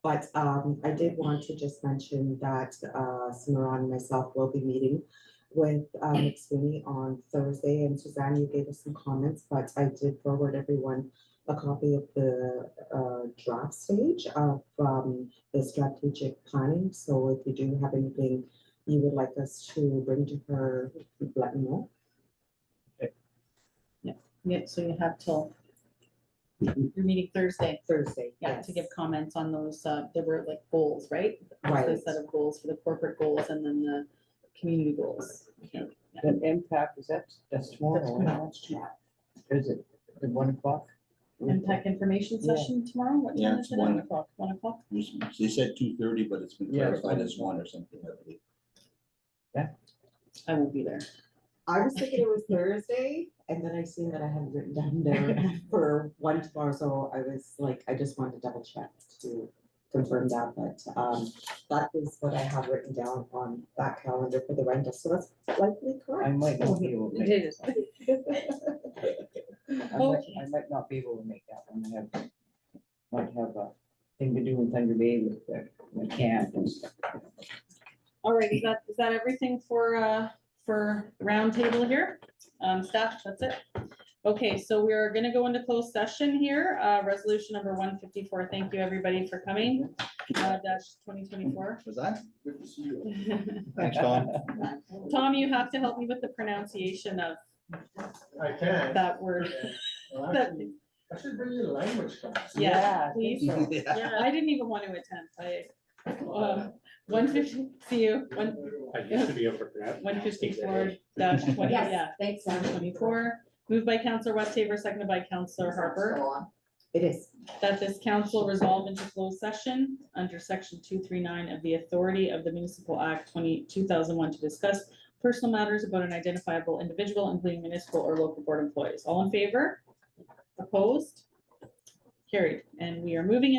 But I did want to just mention that Samara and myself will be meeting with McSweeney on Thursday, and Suzanne, you gave us some comments, but I did forward everyone a copy of the draft stage of the strategic planning, so if you do have anything you would like us to bring to her, let me know. yeah, so you have till your meeting Thursday, Thursday. yeah, to give comments on those, there were like goals, right? The Right. set of goals for the corporate goals and then the community goals. Yeah. That impact, that's tomorrow, That's right? Is it at 1 o'clock? Impact information Yeah. session tomorrow, what Yeah, time it's is it? 1 o'clock. 1 o'clock? they said 2:30, but it's been Yeah, it's clarified 1 as 1 or something, I believe. I won't be there. I was thinking it was Thursday, and then I seen that I had written down there for 1 tomorrow, so I was like, I just wanted to double check to confirm that, but, that is what I have written down on that calendar for the rental, so that's likely I correct. might not be able to make, It is. I might not be able to make that one. Might have a thing to do in Thunder Bay with the camp and stuff. All right, is that everything for the roundtable here? Staff, that's it? Okay, so we're gonna go into closed session here, resolution number 154. Thank you, everybody, for coming, dash 2024. Was that? Good to see you. Thanks, Tom. Tom, you have to help me with the pronunciation of I can. that word. Well, That- actually, I should bring you a language class. Yeah, please. Yeah. I didn't even want to attempt. 150, see you, I used to be able to pronounce. 154 dash 20, yeah, Yes, thanks, Sam. 24. Moved by Counselor West-Haver, seconded by Counselor Harper, It is. that this council resolve into closed session under section 239 of the Authority of the Municipal Act 2001 to discuss personal matters about an identifiable individual, including municipal or local board employees. All in favor? Opposed? Carried. And we are moving into